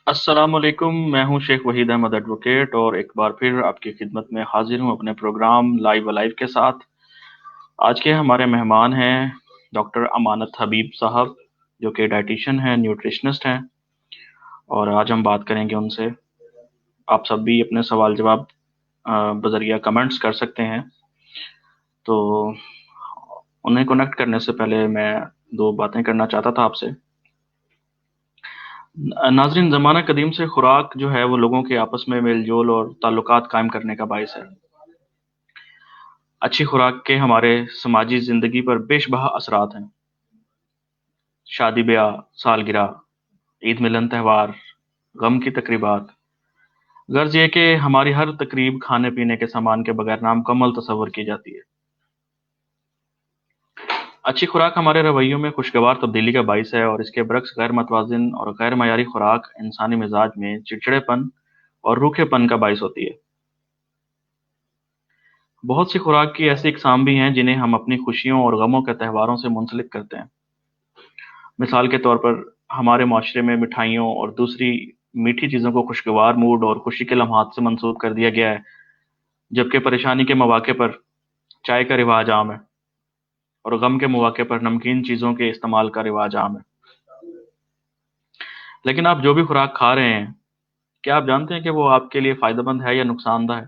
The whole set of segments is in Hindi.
अस्सलामुअलैकुम। मैं हूं शेख वहीद अहमद एडवोकेट और एक बार फिर आपकी खिदमत में हाजिर हूं अपने प्रोग्राम लाइव अलाइव के साथ। आज के हमारे मेहमान हैं डॉक्टर अमानत हबीब साहब, जो कि डाइटिशियन हैं, न्यूट्रिशनिस्ट हैं, और आज हम बात करेंगे उनसे। आप सब भी अपने सवाल जवाब बजरिया कमेंट्स कर सकते हैं। तो उन्हें कनेक्ट करने से पहले मैं दो बातें करना चाहता था आपसे। नाजरीन, ज़माना कदीम से खुराक जो है वो लोगों के आपस में मेल जोल और ताल्लुकात कायम करने का बायस है। अच्छी खुराक के हमारे समाजी ज़िंदगी पर बेशबहा असरात हैं। शादी ब्याह, सालगिरह, ईद मिलन त्यौहार, गम की तकरीबात, गर्ज ये कि हमारी हर तकरीब खाने पीने के सामान के बगैर नामुकम्मल तस्वर की जाती है। अच्छी खुराक हमारे रवैयों में खुशगवार तब्दीली का बायस है, और इसके बरक्स गैर मतवाजिन और गैर मयारी खुराक इंसानी मिजाज में चिड़चिड़ेपन और रूखेपन का बायस होती है। बहुत सी खुराक की ऐसी इकसाम भी हैं जिन्हें हम अपनी खुशियों और गमों के त्योहारों से मुंसलिक करते हैं। मिसाल के तौर पर हमारे माशरे में मिठाइयों और दूसरी मीठी चीज़ों को खुशगवार मूड और खुशी के लम्हात से मंसूब कर दिया गया है, जबकि परेशानी के मौके पर चाय का रिवाज आम है और गम के मौके पर नमकीन चीज़ों के इस्तेमाल का रिवाज आम है। लेकिन आप जो भी खुराक खा रहे हैं, क्या आप जानते हैं कि वो आपके लिए फ़ायदेमंद है या नुकसानदा है?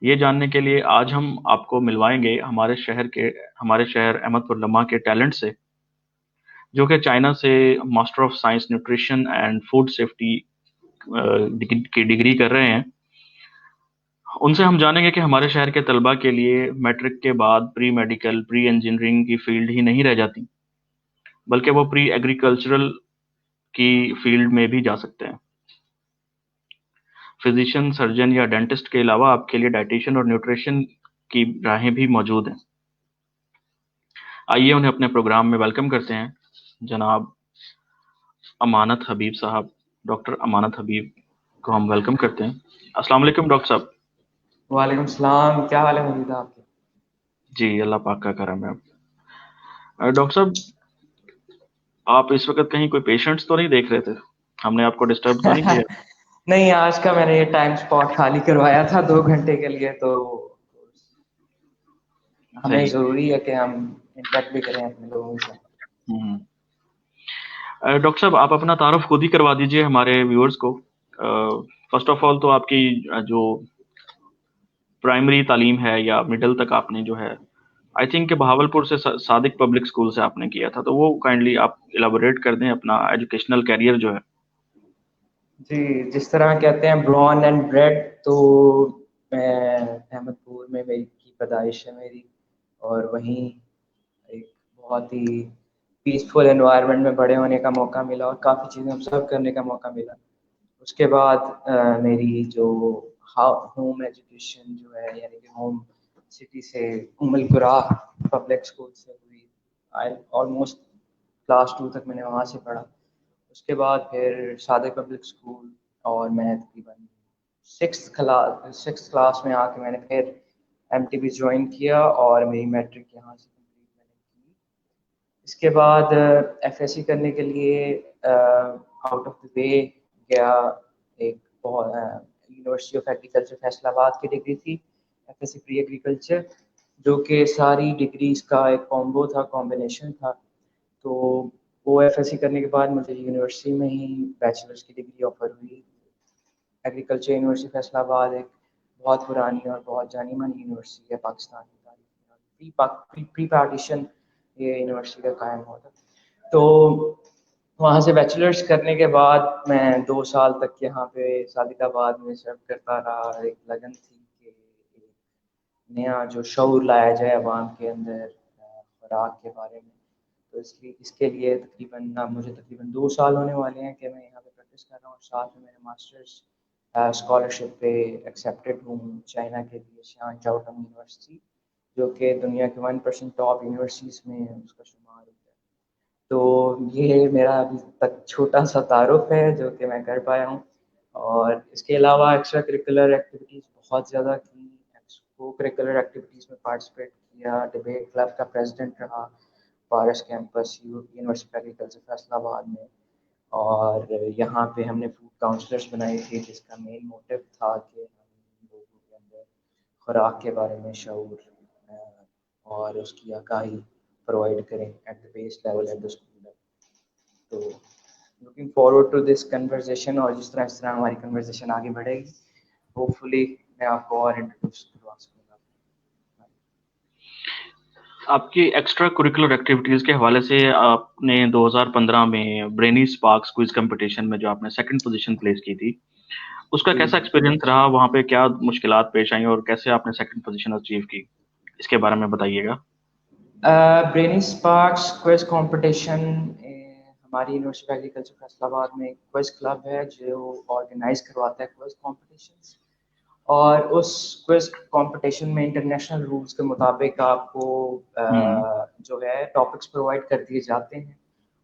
ये जानने के लिए आज हम आपको मिलवाएंगे हमारे शहर अहमदपुर लम्हा के टैलेंट से, जो कि चाइना से master of science nutrition and food safety की डिग्री कर रहे हैं। उनसे हम जानेंगे कि हमारे शहर के तलबा के लिए मैट्रिक के बाद प्री मेडिकल, प्री इंजीनियरिंग की फील्ड ही नहीं रह जाती, बल्कि वो प्री एग्रीकल्चरल की फील्ड में भी जा सकते हैं। फिजिशियन, सर्जन या डेंटिस्ट के अलावा आपके लिए डाइटिशियन और न्यूट्रिशन की राहें भी मौजूद हैं। आइए उन्हें अपने प्रोग्राम में वेलकम करते हैं। जनाब अमानत हबीब साहब, डॉक्टर अमानत हबीब को हम वेलकम करते हैं। अस्सलाम वालेकुम डॉक्टर साहब। वालेकुम सलाम। क्या हाल है मजीद आपके? जी, अल्लाह पाक का करम है। डॉक्टर साहब, आप इस वक्त कहीं कोई पेशेंट्स तो नहीं देख रहे थे? हमने आपको डिस्टर्ब तो नहीं किया? नहीं, आज का मैंने ये टाइम स्पॉट खाली करवाया था 2 घंटे के लिए, तो हमें सही है। ज़रूरी है कि हम इंटरेक्ट भी करें अपने लोगों के साथ। हम्म। डॉक्टर साहब, आप अपना तारुफ खुद ही करवा दीजिए हमारे व्यूअर्स को। फर्स्ट ऑफ ऑल तो आपकी जो प्राइमरी तालीम है या मिडिल तक आपने जो है, आई थिंक कि बहावलपुर से सादिक पब्लिक स्कूल से आपने किया था, तो वो काइंडली आप इलाबोरेट कर दें अपना एजुकेशनल कैरियर जो है। जी, जिस तरह कहते हैं ब्रॉन एंड ब्रेड, तो मैं अहमदपुर में मेरी की पैदाइश है मेरी, और वहीं एक बहुत ही पीसफुल एनवायरनमेंट में बड़े होने का मौका मिला और काफ़ी चीज़ें ऑब्जर्व करने का मौका मिला। उसके बाद मेरी जो होम एजुकेशन जो है, यानी कि होम सिटी से उम्मुल कुरा पब्लिक स्कूल से हुई। आई ऑलमोस्ट क्लास 2 तक मैंने वहाँ से पढ़ा। उसके बाद फिर सादिक पब्लिक स्कूल, और मैं तकरीबन सिक्स क्लास में आके मैंने फिर एमटीबी ज्वाइन किया और मेरी मैट्रिक यहाँ से कंप्लीट मैंने की। इसके बाद एफएससी करने के लिए आउट ऑफ द वे गया। एक बहुत यूनिवर्सिटी ऑफ एग्रीकल्चर फैसलाबाद की डिग्री थी, एफएससी प्री एग्रीकल्चर, जो कि सारी डिग्रीज का एक कॉम्बो था, कॉम्बिनेशन था। तो वो एफएससी करने के बाद मुझे यूनिवर्सिटी में ही बैचलर्स की डिग्री ऑफर हुई। एग्रीकल्चर यूनिवर्सिटी फैसलाबाद एक बहुत पुरानी और बहुत जानी मानी यूनिवर्सिटी है पाकिस्तान की तारीख में। प्री पार्टीशन ये यूनिवर्सिटी का कायम हुआ था। तो वहाँ से बैचलर्स करने के बाद मैं 2 साल तक यहाँ पे सादिकाबाद में सर्व करता रहा। एक लगन थी कि एक नया जो शऊर लाया जाए अवाम के अंदर खुराक के बारे में। तो इसलिए इसके लिए मुझे तकरीबन 2 साल होने वाले हैं कि मैं यहाँ पे प्रैक्टिस कर रहा हूँ, और साथ में मैंने मास्टर्स स्कॉलरशिप पे एक्सेप्टेड हूँ चाइना के लिए, शियान चाओटंग यूनिवर्सिटी, जो कि दुनिया के 1% टॉप यूनिवर्सिटीज़ में उसका शुमार होता है। तो ये मेरा अभी तक छोटा सा तारुफ है जो कि मैं कर पाया हूँ। और इसके अलावा एक्स्ट्रा करिकुलर एक्टिविटीज़ बहुत ज़्यादा की। को करिकुलर एक्टिविटीज़ में पार्टिसिपेट किया, डिबेट क्लब का प्रेसिडेंट रहा पारस कैंपस यूनिवर्सिटी एग्रीकल्चर फैसलाबाद में। और यहाँ पे हमने फूड काउंसलर्स बनाए थे, जिसका मेन मोटिव था कि हम लोगों के अंदर खुराक के बारे में शऊर और उसकी आगाही प्रोवाइड करें at the base level, at the school level. तो looking forward to this conversation, और जिस तरह हमारी कन्वर्सेशन आगे बढ़ेगी, होपफुली मैं आपको और इंट्रोड्यूस करवा सकूँगा। आपकी एक्स्ट्रा करिकुलर एक्टिविटीज के हवाले से आपने 2015 में ब्रेनी स्पार्क्स क्विज कंपटीशन में जो आपने सेकंड पोजीशन प्लेस की थी, उसका जी कैसा एक्सपीरियंस रहा? वहाँ पे क्या मुश्किलात पेश आई और कैसे आपने सेकंड पोजीशन अचीव की? इसके बारे में बताइएगा। ब्रेनी स्पार्क्स क्विज कंपटीशन हमारी यूनिवर्सिटी ऑफ एग्रीकल्चर फैसलाबाद में एक क्विज क्लब है जो ऑर्गेनाइज करवाता है क्विज कॉम्पिटिशन्स। और उस क्विज कंपटीशन में इंटरनेशनल रूल्स के मुताबिक आपको हम्म। जो है टॉपिक्स प्रोवाइड कर दिए जाते हैं,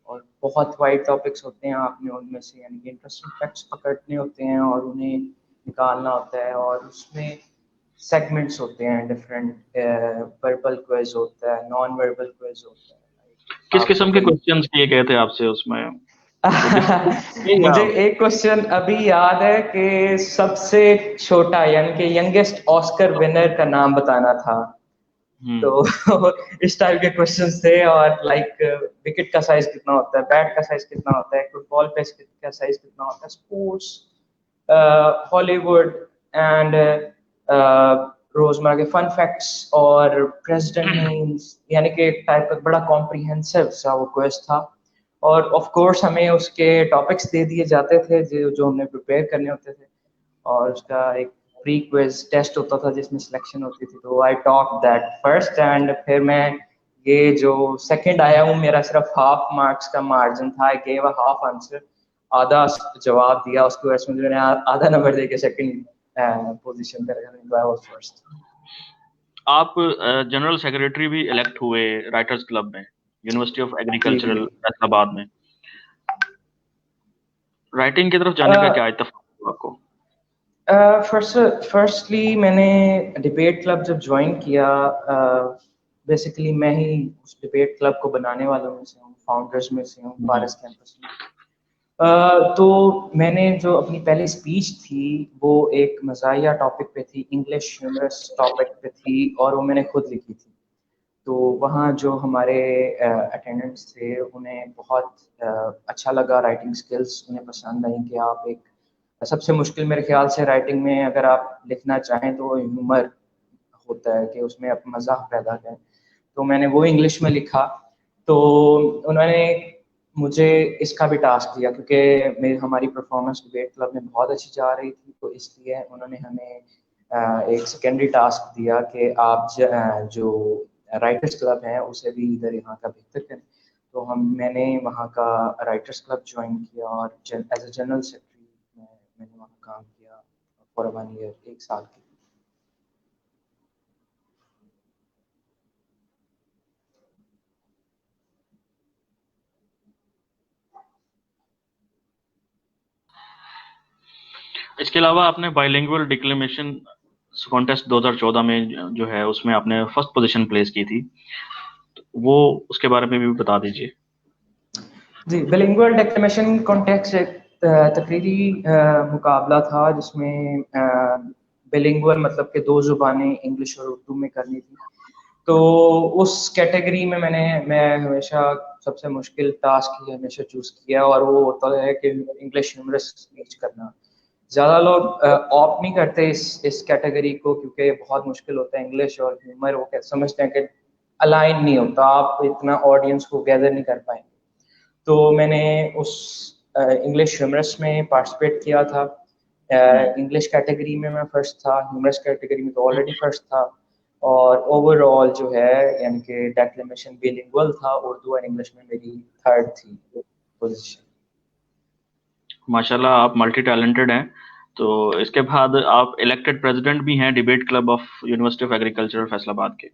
और बहुत वाइड टॉपिक्स होते हैं। आपने उनमें से यानी कि इंटरेस्टिंग फैक्ट्स पकड़ने होते हैं और उन्हें निकालना होता है, और उसमें सेगमेंट्स होते हैं डिफरेंट। वर्बल क्विज होता है, नॉन वर्बल क्विज होता है। किस आपको किस्म के कई क्वेश्चंस किए गए थे आपसे उसमें? कोई डिफिकल्ट या? मुझे एक क्वेश्चन अभी याद है कि सबसे छोटा यानी कि यंगेस्ट ऑस्कर विनर का नाम बताना था। तो हम्म। इस टाइप के क्वेश्चंस थे, और लाइक विकेट का साइज कितना होता है, बैट का साइज कितना होता है, फुटबॉल का साइज कितना होता है, स्पोर्ट्स, हॉलीवुड एंड रोजमर्रा के फन फैक्ट्स और प्रेसिडेंट नेम्स, यानी कि एक टाइप का बड़ा कॉम्प्रिहेंसिव सा वो क्वेश्चन था। और ऑफ कोर्स हमें उसके टॉपिक्स दे दिए जाते थे जो जो हमने प्रिपेयर करने होते थे, और उसका एक प्री क्विज टेस्ट होता था जिसमें सिलेक्शन होती थी। तो आई टॉप दैट फर्स्ट, एंड फिर मैं ये जो सेकंड आया हूँ, मेरा सिर्फ हाफ मार्क्स का मार्जिन था। I gave a half answer, आधा जवाब दिया उसके वजह से मैंने आधा नंबर देके सेकंड पोजीशन पे रखा, तो आई वाज फर्स्ट। आप जनरल सेक्रेटरी भी इलेक्ट हुए राइटर्स क्लब में, यूनिवर्सिटी ऑफ जी एग्रीकल्चरल फैसलाबाद में। राइटिंग की तरफ जाने का क्या इत्तेफाक हुआ आपको? फर्स्टली मैंने डिबेट क्लब जब ज्वाइन किया, बेसिकली मैं ही उस डिबेट क्लब को बनाने वालों में से हूँ, फाउंडर्स में से हूँ हम्म। पारस कैंपस में। तो मैंने जो अपनी पहली स्पीच थी वो एक मज़ाहिया टॉपिक पे थी, इंग्लिश ह्यूमरस टॉपिक पे थी, और वो मैंने खुद लिखी थी। तो वहाँ जो हमारे अटेंडेंट्स थे उन्हें बहुत अच्छा लगा, राइटिंग स्किल्स उन्हें पसंद आई कि आप एक सबसे मुश्किल मेरे ख्याल से राइटिंग में अगर आप लिखना चाहें तो ह्यूमर होता है कि उसमें आप मज़ाक पैदा करें। तो मैंने वो इंग्लिश में लिखा। तो उन्होंने मुझे इसका भी टास्क दिया, क्योंकि मेरी हमारी परफॉर्मेंस डिबेट क्लब में बहुत अच्छी जा रही थी, तो इसलिए उन्होंने हमें एक सेकेंडरी टास्क दिया कि आप जो राइटर्स क्लब है उसे भी इधर यहाँ का बेहतर करें। तो मैंने वहाँ का राइटर्स क्लब ज्वाइन किया, और एज ए जनरल सेक्रेटरी मैंने वहाँ काम किया फॉर 1 ईयर, 1 साल के। इसके अलावा आपने बाइलिंगुअल डिक्लेमेशन कॉन्टेस्ट 2014 में जो है उसमें आपने फर्स्ट पोजीशन प्लेस की थी, वो उसके बारे में भी बता दीजिए। जी, बिलिंगुअल डेक्लेमेशन कॉन्टेक्स्ट एक तकरीरी मुकाबला था जिसमें बिलिंगुअल मतलब कि दो जुबानें इंग्लिश और उर्दू में करनी थी। तो उस कैटेगरी में मैं हमेशा सबसे मुश्किल टास्क ही हमेशा चूज किया, और वो होता है कि इंग्लिश ह्यूमरस स्पीच करना। ज़्यादा लोग ऑप्ट नहीं करते इस कैटेगरी को, क्योंकि ये बहुत मुश्किल होता है। इंग्लिश और ह्यूमर वो समझते हैं कि अलाइन नहीं होता, आप इतना ऑडियंस को गैदर नहीं कर पाएंगे। तो मैंने उस इंग्लिश ह्यूमरस में पार्टिसिपेट किया था। हम्म। इंग्लिश कैटेगरी में मैं फर्स्ट था, ह्यूमरस कैटेगरी में तो ऑलरेडी फर्स्ट था। और ओवरऑल जो है यानी कि डेक्लेमेशन बिलिंगुअल था, उर्दू और इंग्लिश में मेरी थर्ड थी पोजीशन। माशाल्लाह, आप मल्टी टैलेंटेड हैं। तो इसके बाद आप इलेक्टेड प्रेसिडेंट भी हैं debate club of university of agriculture Faisalabad के।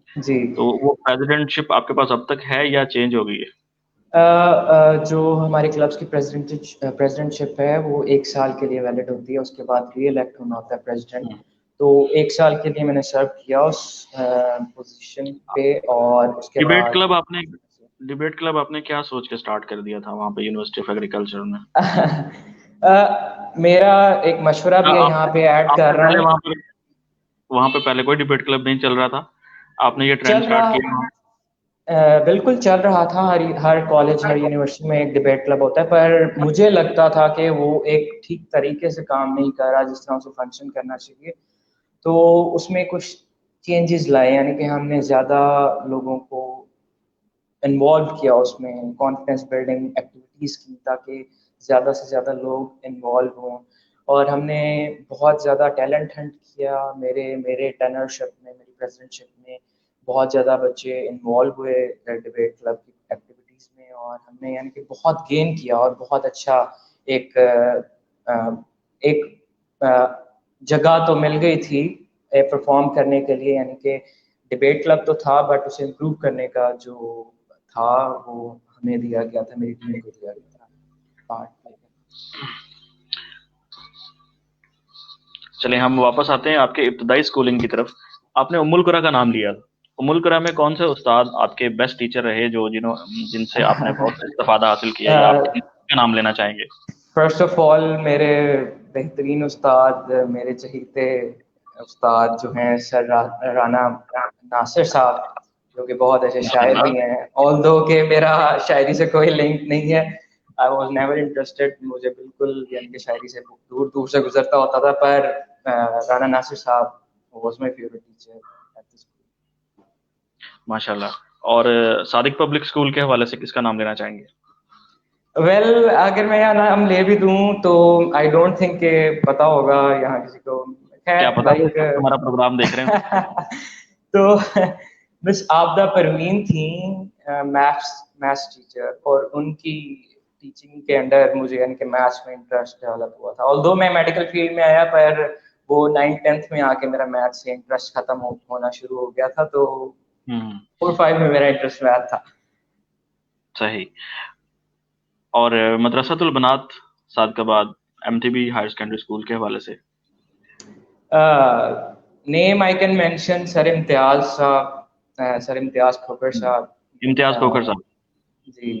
जी। तो वो प्रेसिडेंटशिप आपके पास अब तक है या चेंज हो गई है? जो हमारे क्लब्स की प्रेसिडेंटशिप है वो 1 साल के लिए वैलिड होती है, उसके बाद री इलेक्ट होना होता है प्रेसिडेंट। हम्म। तो 1 साल के लिए मैंने सर्व किया उस पोजीशन पे, और उसके डिबेट बाद क्लब आपने डिबेट क्लब आपने क्या सोच के स्टार्ट कर दिया था वहाँ पे यूनिवर्सिटी ऑफ एग्रीकल्चर में? मेरा एक मशवरा भी है यहाँ आपसे पे ऐड कर आपसे रहा पहले हूँ। वहाँ पे पहले कोई डिबेट क्लब नहीं चल रहा था, आपने ये ट्रेंड चल स्टार्ट रहा किया? बिल्कुल चल रहा था, हर कॉलेज हर यूनिवर्सिटी में एक डिबेट क्लब होता है, पर मुझे लगता था कि वो एक ठीक तरीके से काम नहीं कर रहा जिस तरह उसे फंक्शन करना चाहिए। तो उसमें कुछ चेंजेस लाए, यानी कि हमने ज़्यादा लोगों को इन्वॉल्व किया उसमें, कॉन्फिडेंस बिल्डिंग एक्टिविटीज़ की ताकि ज़्यादा से ज़्यादा लोग इन्वॉल्व हों। और हमने बहुत ज़्यादा टैलेंट हंट किया, मेरे मेरे टेनरशिप में, मेरी प्रेसिडेंटशिप में बहुत ज़्यादा बच्चे इन्वॉल्व हुए डिबेट क्लब की एक्टिविटीज़ में, और हमने यानी कि बहुत गेन किया और बहुत अच्छा एक एक जगह तो मिल गई थी परफॉर्म करने के लिए, यानी कि डिबेट क्लब तो था बट उसे इम्प्रूव करने का जो था वो हमें दिया गया था, मेरी टीम को दिया गया था पार्ट प्ले करने। चले हम वापस आते हैं आपके इब्तदाई स्कूलिंग की तरफ। आपने उम्मुल कुरा का नाम लिया। उम्मुल कुरा में कौन से उस्ताद आपके बेस्ट टीचर रहे जो जिनसे आपने बहुत इस्तेफादा हासिल किया, या आप किसका नाम लेना चाहेंगे? फर्स्ट ऑफ ऑल मेरे बेहतरीन उस्ताद, मेरे चहीते उस्ताद जो हैं सर राना नासिर साहब, जो कि बहुत अच्छे शायर माशाल्लाह। भी हैं, ऑल्दो कि मेरा शायरी से कोई लिंक नहीं है। आई वॉज नेवर इंटरेस्टेड, मुझे बिल्कुल यानी कि शायरी से दूर दूर से गुजरता होता था, पर राना नासिर साहब was my favourite teacher at the school. माशाल्लाह। और सादिक पब्लिक स्कूल के हवाले से किसका नाम लेना चाहेंगे? वेल अगर मैं यहाँ नाम ले भी दूं तो आई डोंट थिंक के पता होगा यहाँ किसी को। क्या खैर पता वो लाइक इस वक्त हमारा प्रोग्राम देख रहे हो। तो मिस आपदा परवीन थी, मैथ्स मैथ्स टीचर, और उनकी टीचिंग के अंडर मुझे यानी कि मैथ्स में इंटरेस्ट डेवलप हुआ था। ऑल्दो मैं मेडिकल फील्ड में आया, पर वो 9th 10th में आके मेरा मैथ्स से इंटरेस्ट खत्म होना शुरू हो गया था, तो हम्म। 4 5 में मेरा इंटरेस्ट मैथ था। सही। और Madrasatul Banat Sadiqabad MTB higher secondary school के हवाले से? Name I can mention sir Imtiaz sahib, sir Imtiaz खोकर साहब। इम्तियाज खोखर साहब जी।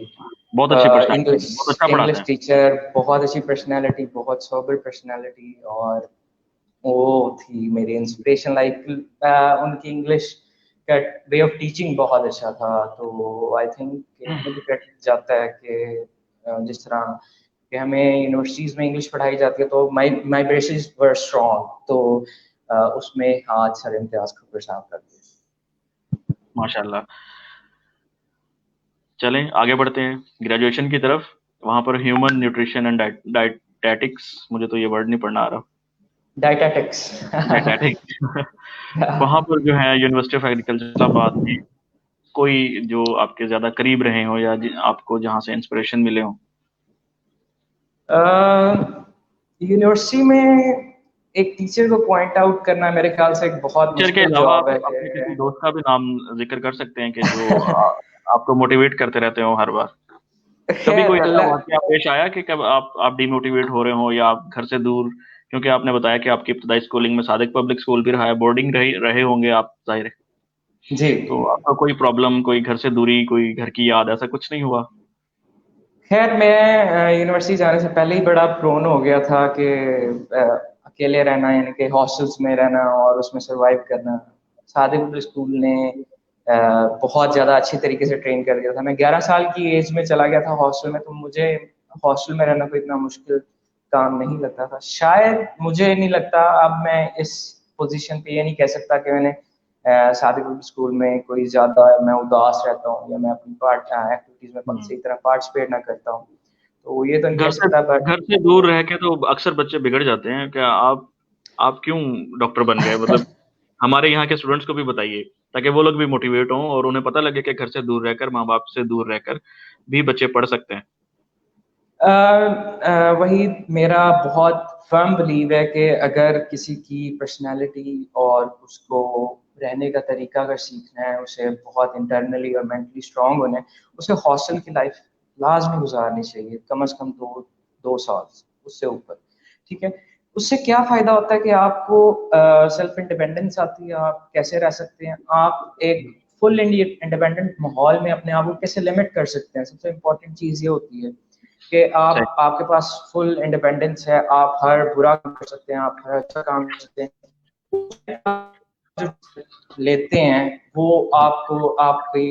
बहुत अच्छी पर्सनालिटी, इंग्लिश बहुत अच्छा पढ़ाते इंग्लिश हैं। टीचर, बहुत अच्छी पर्सनालिटी, बहुत सोबर पर्सनालिटी, और वो थी मेरी इंस्पिरेशन। लाइक उनकी इंग्लिश का वे ऑफ टीचिंग बहुत अच्छा था, तो आई थिंक उन्हें भी क्रेडिट जाता है कि जिस तरह कि हमें यूनिवर्सिटीज़ में इंग्लिश पढ़ाई जाती है, तो माई बेसिस वर स्ट्रॉन्ग, तो उसमें हाथ सर इम्तियाज खबर साहब कर दिए। माशाल्लाह। चलें आगे बढ़ते हैं ग्रेजुएशन की तरफ। वहाँ पर ह्यूमन न्यूट्रिशन एंड डाइटेटिक्स, मुझे तो ये वर्ड नहीं पढ़ना आ रहा। डायटेटिक्स। डाइटेटिक्स। वहाँ पर जो है यूनिवर्सिटी ऑफ एग्रीकल्चर इस्लामाबाद में कोई जो आपके ज्यादा करीब रहे हो, या आपको जहाँ से इंस्पिरेशन मिले हो? यूनिवर्सिटी में एक टीचर को पॉइंट आउट करना मेरे ख्याल से एक बहुत टीचर के मुश्किल अलावा जॉब आप है अपने कि किसी दोस्त का भी नाम जिक्र कर सकते हैं कि जो आपको मोटिवेट करते रहते हो हर बार। कभी खैर कोई ऐसा वाकया पेश आया कि कब आप डिमोटिवेट हो रहे हो, या आप घर से दूर, क्योंकि आपने बताया कि आपकी इब्तदाई स्कूलिंग में सादिक पब्लिक स्कूल भी रहा है, बोर्डिंग रहे रहे होंगे आप, जाहिर है। जी। तो आपका कोई प्रॉब्लम, कोई घर से दूरी, कोई घर की याद, ऐसा कुछ नहीं हुआ? खैर मैं यूनिवर्सिटी जाने से पहले ही बड़ा प्रोन हो गया था कि अ, अकेले रहना, यानी कि हॉस्टल्स में रहना और उसमें सरवाइव करना। सादिक स्कूल ने बहुत ज़्यादा अच्छी तरीके से ट्रेन कर दिया था। मैं 11 साल की एज में चला गया था हॉस्टल में, तो मुझे हॉस्टल में रहना कोई इतना मुश्किल काम नहीं लगता था। शायद मुझे नहीं लगता, अब मैं इस पोजीशन पे ये नहीं कह सकता कि मैंने सादिक स्कूल में कोई ज़्यादा मैं उदास रहता हूँ या मैं अपनी पार्ट एक्टिविटीज़ में हम्म। सही तरह पार्टिसिपेट ना करता हूँ, तो ये तो नहीं कह घर से सकता, बट घर से दूर रह के तो अक्सर बच्चे बिगड़ जाते हैं। क्या आप क्यों डॉक्टर बन गए, मतलब हमारे यहाँ के स्टूडेंट्स को भी बताइए, ताकि वो लोग भी मोटिवेट हों और उन्हें पता लगे कि घर से दूर रहकर, माँ बाप से दूर रहकर भी बच्चे पढ़ सकते हैं। वही मेरा बहुत फर्म बिलीव है कि अगर किसी की पर्सनालिटी और उसको रहने का तरीका अगर सीखना है, उसे बहुत इंटरनली और मेंटली स्ट्रांग होना है, उसे हॉस्टल की लाइफ लाजमी गुजारनी चाहिए, कम से कम 2 2 साल, उससे ऊपर। ठीक है। उससे क्या फ़ायदा होता है कि आपको सेल्फ इंडिपेंडेंस आती है, आप कैसे रह सकते हैं, आप एक फुल इंडिपेंडेंट माहौल में अपने आप को कैसे लिमिट कर सकते हैं। सबसे इम्पोर्टेंट चीज़ ये होती है कि सही। आपके पास फुल इंडिपेंडेंस है, आप हर बुरा काम कर सकते हैं, आप हर अच्छा काम कर सकते हैं। जो लेते हैं वो आपको आपकी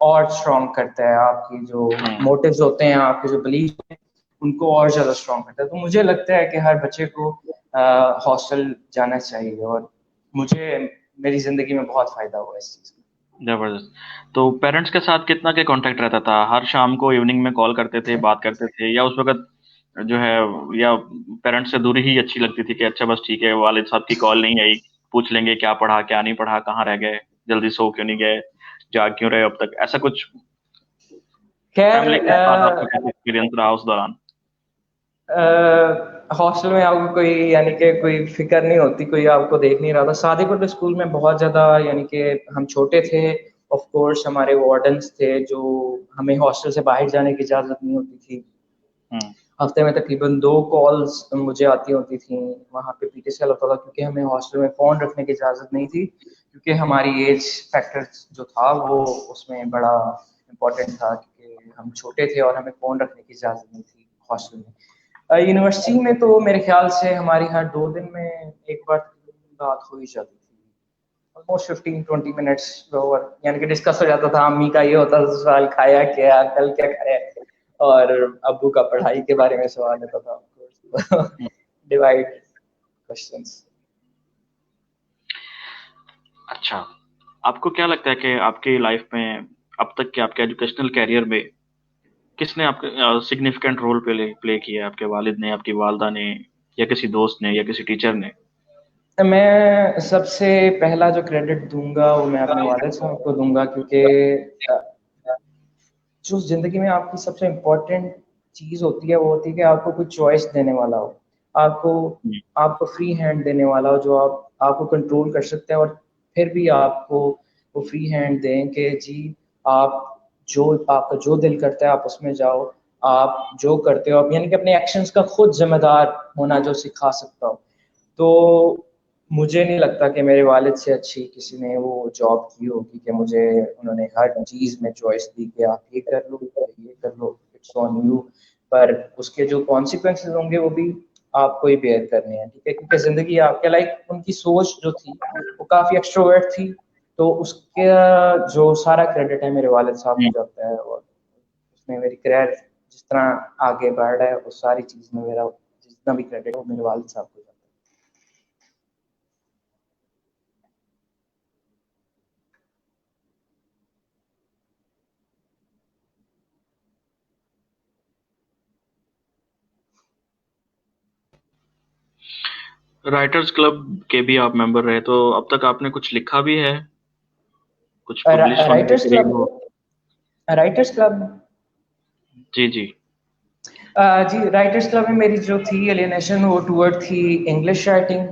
और स्ट्रॉन्ग करता है, आपकी जो हम्म। मोटिव्स होते हैं, आपके जो बिलीफ हैं, उनको और ज़्यादा स्ट्रॉन्ग करता है। तो मुझे लगता है कि हर बच्चे को हॉस्टल जाना चाहिए, और मुझे मेरी ज़िंदगी में बहुत फ़ायदा हुआ इस चीज़ का। जबरदस्त। तो पेरेंट्स के साथ कितना के कांटेक्ट रहता था? हर शाम को इवनिंग में कॉल करते थे, बात करते थे, या उस वक़्त जो है, या पेरेंट्स से दूरी ही अच्छी लगती थी कि अच्छा बस ठीक है, वालिद साहब की कॉल नहीं आई, पूछ लेंगे क्या पढ़ा, क्या नहीं पढ़ा, कहाँ रह गए, जल्दी सो क्यों नहीं गए, जाग क्यों रहे अब तक? ऐसा कुछ खैर फैमिली के साथ आपका कैसा एक्सपीरियंस रहा उस दौरान? हॉस्टल में आपको कोई यानी कि कोई फिक्र नहीं होती, कोई आपको देख नहीं रहा था। सादीपुर स्कूल में बहुत ज़्यादा यानी कि हम छोटे थे, ऑफ कोर्स हमारे वार्डन्स थे जो हमें हॉस्टल से बाहर जाने की इजाज़त नहीं होती थी। हुँ। हफ्ते में तकरीबन 2 कॉल्स मुझे आती होती थी, वहाँ पे पीटीसीएल होता था, क्योंकि हमें हॉस्टल में फ़ोन रखने की इजाज़त नहीं थी, क्योंकि हमारी एज फैक्टर जो था वो उसमें बड़ा इम्पोर्टेंट था, क्योंकि हम छोटे थे और हमें फ़ोन रखने की इजाज़त नहीं थी हॉस्टल में। यूनिवर्सिटी में तो मेरे ख्याल से हमारी हर 2 दिन में एक बार बात हो ही जाती थी। ऑलमोस्ट 15-20 मिनट्स ओवर, यानी कि डिस्कस हो जाता था। अम्मी का ये होता था सवाल, खाया क्या, कल क्या खाया, और अब्बू का पढ़ाई के बारे में सवाल होता था, of course. Hmm. Divide questions. अच्छा, आपको क्या लगता है कि आपकी लाइफ़ में अब तक के आपके एजुकेशनल करियर में किसने आपके सिग्निफिकेंट रोल प्ले प्ले किया है? आपके वालिद ने, आपकी वालदा ने, या किसी दोस्त ने, या किसी टीचर ने? मैं सबसे पहला जो क्रेडिट दूंगा वो मैं अपने वालिद साहब को दूंगा, क्योंकि जो ज़िंदगी में आपकी सबसे इम्पोर्टेंट चीज़ होती है, वो होती है कि आपको कुछ चॉइस देने वाला हो, आपको हुँ। आपको फ्री हैंड देने वाला हो, जो आपको कंट्रोल कर सकते हैं, और फिर भी आपको वो फ्री हैंड दें कि जी, आप जो आपका जो दिल करता है आप उसमें जाओ, आप जो करते हो आप, यानी कि अपने एक्शंस का खुद ज़िम्मेदार होना जो सिखा सकता हो। तो मुझे नहीं लगता कि मेरे वालिद से अच्छी किसी ने वो जॉब की होगी, कि मुझे उन्होंने हर चीज़ में चॉइस दी कि आप ये कर लो या ये कर लो, इट्स ऑन यू। पर उसके जो कॉन्सिक्वेंसेस होंगे वो भी आपको ही बेयर करने हैं, ठीक है? क्योंकि ज़िंदगी आपके लाइक उनकी सोच जो थी वो काफ़ी एक्सट्रोवर्ट थी, तो उसका जो सारा क्रेडिट है मेरे वालिद साहब हुँ। को जाता है, और उसमें मेरी करियर जिस तरह आगे बढ़ रहा है उस सारी चीज़ में मेरा जितना भी क्रेडिट है वो मेरे वालिद साहब को जाता है। राइटर्स क्लब के भी आप मेंबर रहे, तो अब तक आपने कुछ लिखा भी है? कुछ पब्लिश होने के राइटर्स करीब क्लब हो? राइटर्स क्लब जी, जी। जी, राइटर्स क्लब में मेरी जो थी एलिनेशन वो टूवर्ड थी इंग्लिश राइटिंग।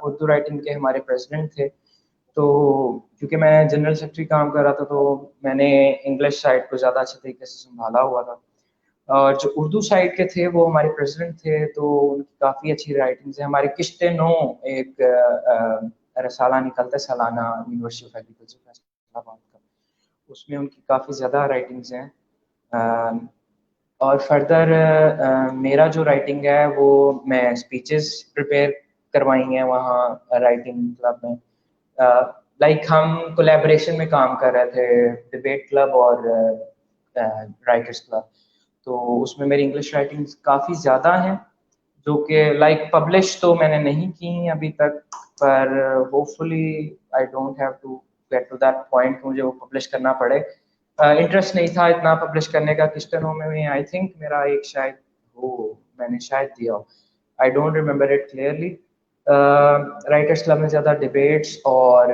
उर्दू राइटिंग के हमारे प्रेसिडेंट थे, तो क्योंकि मैं जनरल सेक्रेटरी काम कर रहा था, तो मैंने इंग्लिश साइड को ज़्यादा अच्छे तरीके से संभाला हुआ था। और जो उर्दू साइड के थे वो हमारे प्रेसिडेंट थे, तो उनकी काफ़ी अच्छी राइटिंग्स है। हमारे किश्ते नो एक रसाला निकलता है सालाना, यूनिवर्सिटी ऑफ एग्रीकल्चर फैसलाबाद का, उसमें उनकी काफ़ी ज़्यादा राइटिंग्स हैं। और फर्दर मेरा जो राइटिंग है वो मैं स्पीचेस प्रिपेयर करवाई हैं वहाँ राइटिंग क्लब में। लाइक हम कोलैबोरेशन में काम कर रहे थे, डिबेट क्लब और राइटर्स क्लब। तो उसमें मेरी इंग्लिश राइटिंग्स काफ़ी ज़्यादा हैं, जो कि लाइक पब्लिश तो मैंने नहीं की अभी तक, पर hopefully I don't have to get to that point कि मुझे वो पब्लिश करना पड़े। इंटरेस्ट नहीं था इतना पब्लिश करने का। किस्टनों में आई थिंक मेरा एक शायद वो मैंने शायद दिया हो, I don't remember it clearly. Writers club में ज़्यादा डिबेट्स और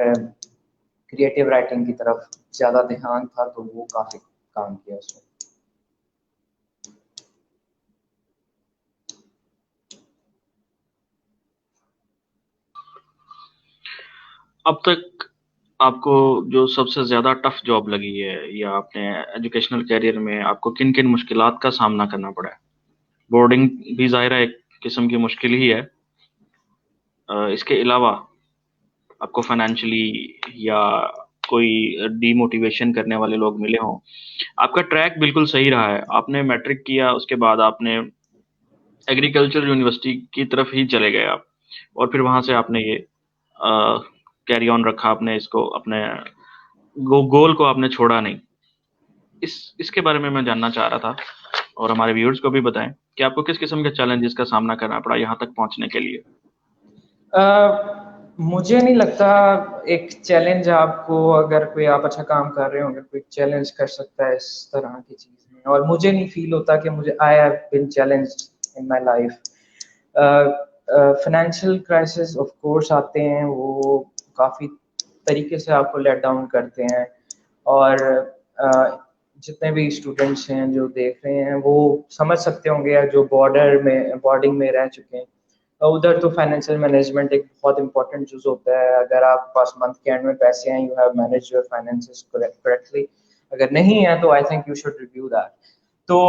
क्रिएटिव राइटिंग की तरफ ज़्यादा ध्यान था, तो वो काफ़ी काम किया उसमें। अब तक आपको जो सबसे ज़्यादा टफ जॉब लगी है, या आपने एजुकेशनल करियर में आपको किन-किन मुश्किलात का सामना करना पड़ा है? बोर्डिंग भी ज़ाहिर है एक किस्म की मुश्किल ही है। इसके अलावा आपको फाइनेंशियली या कोई डीमोटिवेशन करने वाले लोग मिले हों। आपका ट्रैक बिल्कुल सही रहा है। आपने मैट्रिक किया, उसके बाद आपने एग्रीकल्चर यूनिवर्सिटी की तरफ ही चले गए आप, और फिर वहां से आपने ये कैरी ऑन रखा, आपने इसको अपने गोल को आपने छोड़ा नहीं। इसके बारे में मैं जानना चाह रहा था, और हमारे व्यूअर्स को भी बताएं कि आपको किस किस्म के चैलेंजेस का सामना करना पड़ा यहाँ तक पहुँचने के लिए। मुझे नहीं लगता एक चैलेंज आपको, अगर कोई आप अच्छा काम कर रहे हो, अगर कोई चैलेंज कर सकता है इस तरह की चीज़ में, और मुझे नहीं फील होता कि मुझे I have been challenged in my life. Financial crisis of course आते हैं, वो काफ़ी तरीके से आपको लेट डाउन करते हैं, और जितने भी स्टूडेंट्स हैं जो देख रहे हैं वो समझ सकते होंगे, या जो बोर्डिंग में रह चुके हैं, उधर तो फाइनेंशियल मैनेजमेंट एक बहुत इंपॉर्टेंट चीज़ होता है। अगर आपके पास मंथ के एंड में पैसे हैं, you have manage your finances correctly. अगर नहीं है तो I think you should review that. तो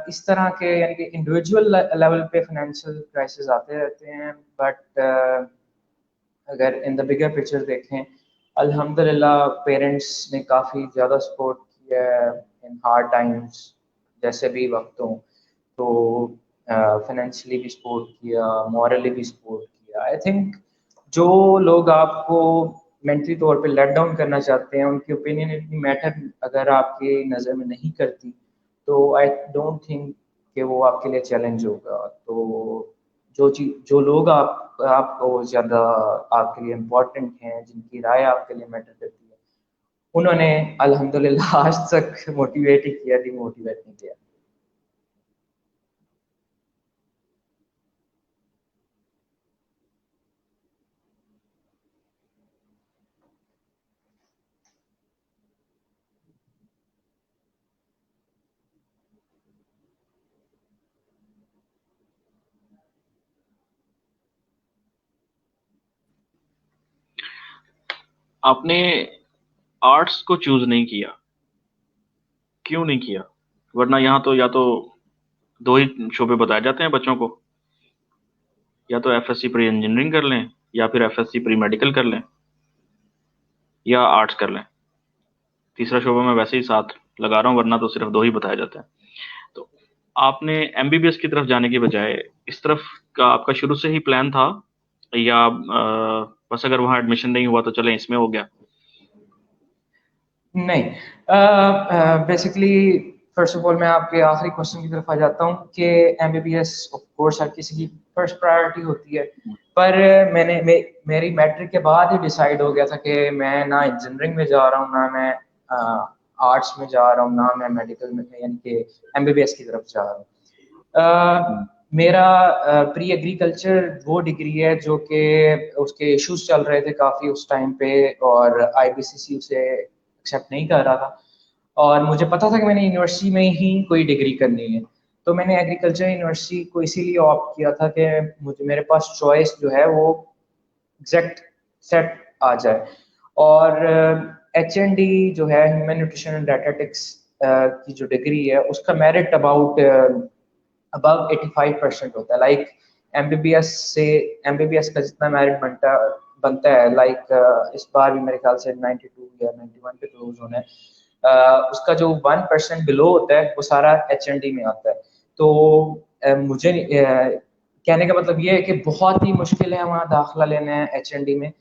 इस तरह के यानी कि इंडिविजुअल लेवल पे फाइनेंशियल क्राइसिस आते रहते हैं, बट अगर इन द बिगर पिक्चर देखें, अल्हम्दुलिल्लाह पेरेंट्स ने काफ़ी ज़्यादा सपोर्ट किया है इन हार्ड टाइम्स, जैसे भी वक्त हो। तो फाइनेंशियली भी सपोर्ट किया, मॉरली भी सपोर्ट किया। आई थिंक जो लोग आपको मेंटली तौर पे लेट डाउन करना चाहते हैं, उनकी ओपिनियन इतनी मैटर अगर आपके नज़र में नहीं करती, तो आई डोंट थिंक कि वो आपके लिए चैलेंज होगा। तो जो लोग आपको ज़्यादा आपके लिए इम्पोर्टेंट हैं, जिनकी राय आपके लिए मैटर करती है, उन्होंने अल्हम्दुलिल्लाह आज तक मोटिवेट ही किया, डिमोटिवेट नहीं किया। आपने आर्ट्स को चूज नहीं किया, क्यों नहीं किया? वरना यहाँ तो या तो दो ही शोबे बताए जाते हैं बच्चों को, या तो एफएससी प्री इंजीनियरिंग कर लें, या फिर एफएससी प्री मेडिकल कर लें, या आर्ट्स कर लें। तीसरा शोबा मैं वैसे ही साथ लगा रहा हूँ, वरना तो सिर्फ दो ही बताए जाते हैं। तो आपने एमबीबीएस की तरफ जाने की बजाय इस तरफ का आपका शुरू से ही प्लान था, या बस अगर वहाँ एडमिशन नहीं हुआ तो चलें इसमें हो गया? नहीं, बेसिकली फर्स्ट ऑफ ऑल मैं आपके आखिरी क्वेश्चन की तरफ आ जाता हूँ कि एमबीबीएस ऑफ कोर्स हर किसी की फर्स्ट प्रायोरिटी होती है, पर मेरी मैट्रिक के बाद ही डिसाइड हो गया था कि मैं ना इंजीनियरिंग में जा रहा हूँ, ना मैं आर्ट्स में जा रहा हूँ, ना मैं मेडिकल में यानी कि एमबीबीएस की तरफ जा रहा हूँ। मेरा प्री एग्रीकल्चर वो डिग्री है जो कि उसके इश्यूज चल रहे थे काफ़ी उस टाइम पे, और आईबीसीसी उसे एक्सेप्ट नहीं कर रहा था, और मुझे पता था कि मैंने यूनिवर्सिटी में ही कोई डिग्री करनी है। तो मैंने एग्रीकल्चर यूनिवर्सिटी को इसीलिए ऑप्ट किया था कि मुझे मेरे पास चॉइस जो है वो एग्जैक्ट सेट आ जाए। और एचएनडी जो है, ह्यूमन न्यूट्रिशन एंड डायटेटिक्स की जो डिग्री है, उसका मेरिट अबाउट अबव 85% होता है। लाइक एमबीबीएस का जितना मेरिट बनता है, लाइक इस बार भी मेरे ख्याल से 92 या 91 पे क्लोज होना है। उसका जो 1% बिलो होता है वो सारा एचएनडी में आता है। तो मुझे कहने का मतलब ये है कि बहुत ही मुश्किल है वहाँ दाखिला लेना है एचएनडी में।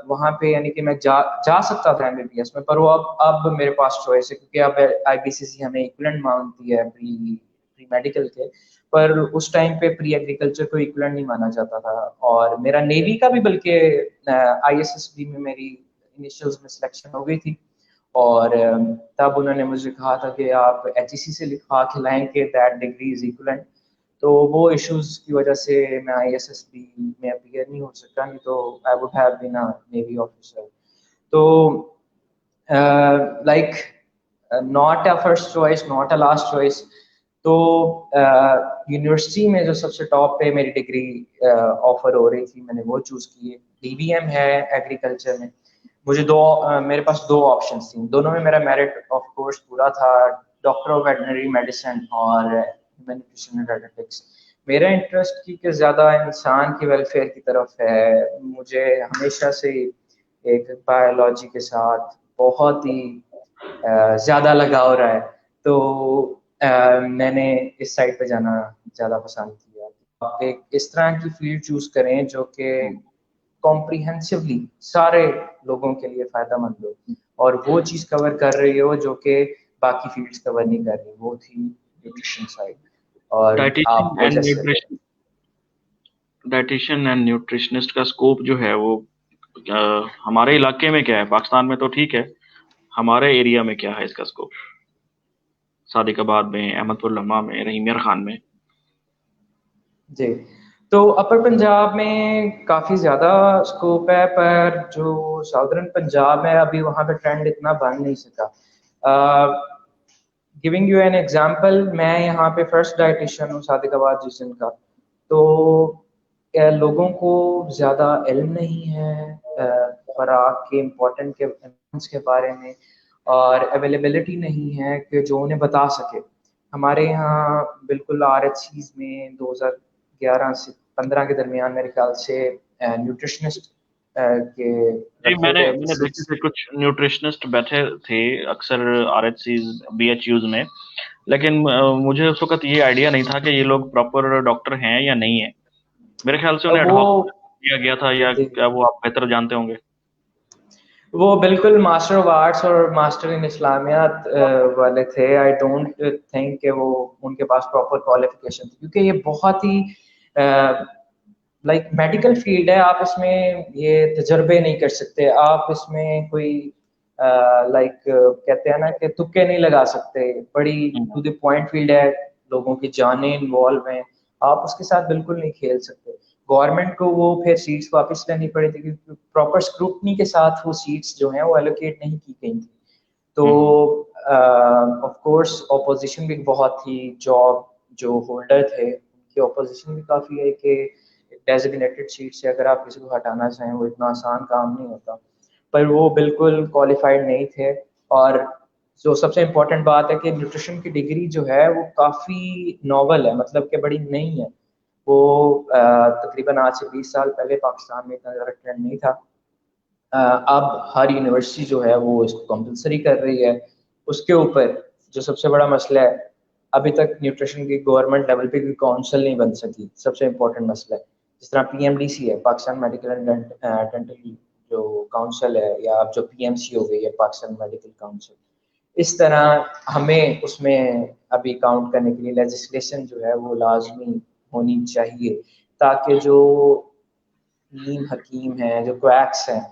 वहाँ पे यानी कि मैं जा सकता था एमबीबीएस में, पर वो अब मेरे पास चॉइस है, क्योंकि अब आईबीसीसी हमें इक्विवेलेंट मांगती है प्री प्री मेडिकल के, पर उस टाइम पे प्री एग्रीकल्चर को इक्विवेलेंट नहीं माना जाता था। और मेरा नेवी का भी बल्कि आईएसएसबी में मेरी इनिशियल्स में सिलेक्शन हो गई थी, और तब उन्होंने मुझे कहा था कि आप एचईसी से लिखवा के लाएंगे, दैट डिग्री इज इक्विवेलेंट। तो वो इश्यूज की वजह से मैं आईएसएसबी में अपीयर नहीं हो सका, नहीं तो I would have been a navy officer. तो like not a first choice, not a last choice. तो यूनिवर्सिटी में जो सबसे टॉप पे मेरी डिग्री ऑफर हो रही थी, मैंने वो चूज की है। डीबीएम है एग्रीकल्चर में। मुझे मेरे पास दो ऑप्शन थी, दोनों में मेरा मेरिट ऑफ कोर्स पूरा था, डॉक्टर ऑफ वेटनरी मेडिसिन और ह्यूमन न्यूट्रिशन एंड डायटेटिक्स। मेरा इंटरेस्ट की कि ज़्यादा इंसान की वेलफेयर की तरफ है। मुझे हमेशा से एक बायोलॉजी के साथ बहुत ही ज़्यादा लगाव रहा है, तो मैंने इस साइड पे जाना ज़्यादा पसंद किया। आप एक इस तरह की फील्ड चूज़ करें जो कि कॉम्प्रिहेंसिवली सारे लोगों के लिए फ़ायदेमंद हो, और वो चीज़ कवर कर रही हो जो कि बाकी फील्ड्स कवर नहीं कर रही, वो थी न्यूट्रिशन साइड। और आप डाइटिशियन वो एंड जैसे न्यूट्रिशन डाइटिशियन एंड न्यूट्रिशनिस्ट का स्कोप जो है वो हमारे इलाके में क्या है? पाकिस्तान में तो ठीक है, हमारे एरिया में क्या है इसका स्कोप? सादिकाबाद में, अहमदपुर लम्हा में, रहीम यार खान में। जी, तो अपर पंजाब में काफ़ी ज़्यादा स्कोप है, पर जो साउदर्न पंजाब है अभी वहाँ पे ट्रेंड इतना बन नहीं सका। गिविंग यू एन एग्जांपल, मैं यहाँ पे फर्स्ट डाइटिशियन हूँ सादिकाबाद रीजन का, तो लोगों को ज़्यादा इल्म नहीं है खुराक के इम्पोर्टेंट के बारे में, और अवेलेबिलिटी नहीं है कि जो उन्हें बता सके। हमारे यहाँ बिल्कुल आरएचसीज में 2011 से 15 के दरमियान मेरे ख्याल से न्यूट्रिशनिस्ट के जी, रखे मैंने थे मैंने देखे सीट्स। थे कुछ न्यूट्रिशनिस्ट बैठे थे अक्सर आरएचसीज, बीएचयूज में, लेकिन मुझे उस वक़्त ये आइडिया नहीं था कि ये लोग प्रॉपर डॉक्टर हैं या नहीं है। मेरे ख्याल से उन्हें वो एडवांस दिया गया था, या जी, क्या वो आप बेहतर जानते होंगे? वो बिल्कुल मास्टर ऑफ आर्ट्स और मास्टर इन इस्लामियात वाले थे। आई डोंट थिंक कि वो उनके पास प्रॉपर क्वालिफिकेशन थी, क्योंकि ये बहुत ही लाइक मेडिकल फील्ड है। आप इसमें ये तजर्बे नहीं कर सकते, आप इसमें कोई लाइक कहते हैं ना कि तुक्के नहीं लगा सकते। बड़ी हुँ, टू द पॉइंट फील्ड है, लोगों की जानें इन्वॉल्व हैं, आप उसके साथ बिल्कुल नहीं खेल सकते। गवर्नमेंट को वो फिर सीट्स वापस लेनी पड़ी थी, क्योंकि प्रॉपर स्क्रूटनी के साथ वो सीट्स जो हैं वो एलोकेट नहीं की गई थी। तो हुँ, हुँ। ऑफ कोर्स ऑपोजिशन भी बहुत थी, जॉब जो होल्डर थे उनकी ऑपोजिशन भी काफ़ी है कि डेजिग्नेटेड सीट से अगर आप किसी को हटाना चाहें वो इतना आसान काम नहीं होता। पर वो बिल्कुल क्वालिफाइड नहीं थे। और जो सबसे इम्पोर्टेंट बात है कि न्यूट्रिशन की डिग्री जो है वो काफ़ी नॉवल है, मतलब कि बड़ी नई है। वो तकरीबन आज से 20 साल पहले पाकिस्तान में इतना ज़्यादा ट्रेंड नहीं था। अब हर यूनिवर्सिटी जो है वो इसको कंपलसरी कर रही है। उसके ऊपर जो सबसे बड़ा मसला है, अभी तक न्यूट्रिशन की गवर्नमेंट लेवल पे कोई काउंसिल नहीं बन सकी, सबसे इम्पोर्टेंट मसला है। जिस तरह पीएमडीसी है, पाकिस्तान मेडिकल एंड डेंटल जो काउंसिल है, या अब जो पीएमसी हो गई है पाकिस्तान मेडिकल काउंसिल, इस तरह हमें उसमें अभी काउंट करने के लिए लेजिस्लेशन जो है वो लाजमी होनी चाहिए, ताकि जो नीम हकीम हैं, जो क्वैक्स हैं,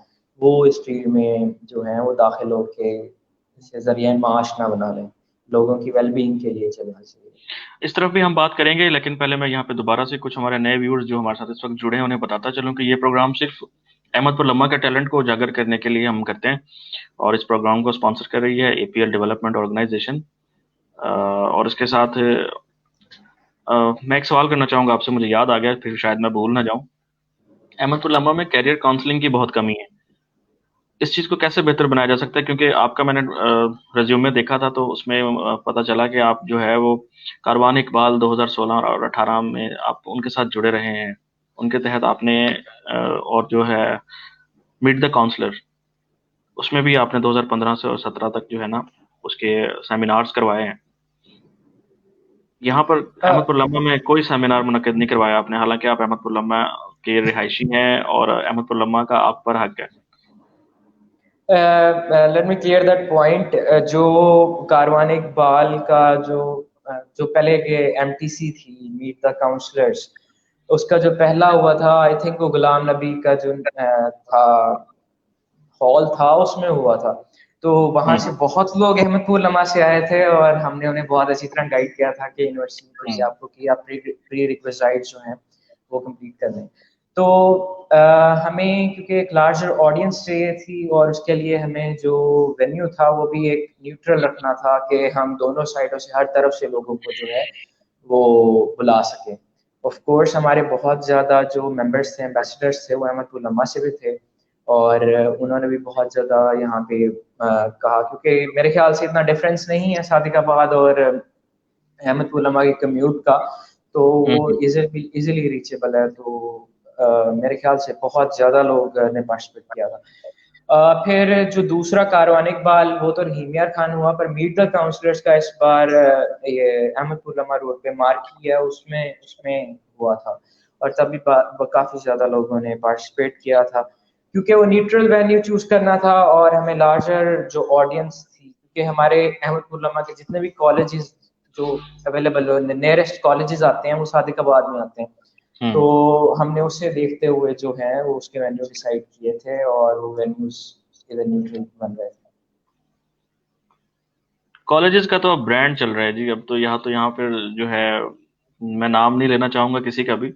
वो इस फील्ड में जो हैं वो दाखिल होके इसे ज़रिया माश ना बना लें, लोगों की वेलबींग के लिए चलना चाहिए। इस तरफ भी हम बात करेंगे, लेकिन पहले मैं यहाँ पे दोबारा से कुछ हमारे नए व्यूअर्स जो हमारे साथ इस वक़्त जुड़े हैं, उन्हें बताता चलूँ कि ये प्रोग्राम सिर्फ़ अहमदपुर लम्हा के टैलेंट को उजागर करने के लिए हम करते हैं, और इस प्रोग्राम को स्पॉन्सर कर रही है एपीएल डेवलपमेंट ऑर्गेनाइज़ेशन। और इसके साथ मैं एक सवाल करना चाहूँगा आपसे, मुझे याद आ गया, फिर शायद मैं भूल ना जाऊँ। अहमदपुर लम्हा में करियर काउंसलिंग की बहुत कमी है। इस चीज़ को कैसे बेहतर बनाया जा सकता है? क्योंकि आपका मैंने रिज़्यूमे देखा था, तो उसमें पता चला कि आप जो है वो कारवान इकबाल 2016 और 18 में आप उनके साथ जुड़े रहे हैं। उनके तहत आपने और जो है मीट द काउंसलर, उसमें भी आपने 2015 से और 17 तक जो है ना, उसके सेमिनार्स करवाए हैं। यहाँ पर अहमदपुर लम्बा में कोई सेमिनार मुनक्किद नहीं करवाया आपने, हालाँकि आप अहमदपुर लम्बा के रिहायशी हैं और अहमदपुर लम्बा का आप पर हक है। Late me clear that point. जो कारवान इकबाल का जो पहले के एमटीसी थी, मीट द काउंसलर्स, उसका जो पहला हुआ था, आई थिंक वो गुलाम नबी का जो था हॉल था, उसमें हुआ था। तो वहां हुँ, से बहुत लोग अहमदपुर लम्हा से आए थे, और हमने उन्हें बहुत अच्छी तरह गाइड किया था कि यूनिवर्सिटी हुँ, से आपको कि आप प्री रिक्वेस्ट जो हैं वो कंप्लीट कर लें। तो हमें क्योंकि एक लार्जर ऑडियंस चाहिए थी, और उसके लिए हमें जो वेन्यू था वो भी एक न्यूट्रल रखना था, कि हम दोनों साइडों से हर तरफ से लोगों को जो है वो बुला सकें। ऑफ कोर्स हमारे बहुत ज़्यादा जो मेंबर्स थे, एम्बेसडर्स थे, वो अहमदपुर लम्हा से भी थे, और उन्होंने भी बहुत ज़्यादा यहाँ पे कहा, क्योंकि मेरे ख्याल से इतना डिफरेंस नहीं है सादिकाबाद और अहमदपुर उलमा की कम्यूट का, तो हुँ, वो हुँ। इजीली रीचेबल है। तो मेरे ख्याल से बहुत ज़्यादा लोग ने पार्टिसिपेट किया था। फिर जो दूसरा कारवान इकबाल वो तो रहीम यार खान हुआ, पर मीट द काउंसलर्स का इस बार ये अहमदपुर लम्हा रोड पे मार्की है, उसमें उसमें हुआ था। और तभी काफी ज्यादा लोगों ने पार्टिसिपेट किया था, क्योंकि वो न्यूट्रल वेन्यू चूज करना था और हमें लार्जर जो ऑडियंस थी, क्योंकि हमारे अहमदपुर लम्हा के जितने भी कॉलेजेस जो अवेलेबल नियरेस्ट कॉलेजेस आते हैं वो सादिकाबाद में आते हैं। तो हमने उसे देखते हुए जो है वो उसके वेन्यू डिसाइड किए थे, और वो वेन्यूज इधर न्यूट्रल बन रहे थे। कॉलेजेस का तो अब ब्रांड चल रहा है जी। अब तो यहाँ पर जो है, मैं नाम नहीं लेना चाहूंगा किसी का भी,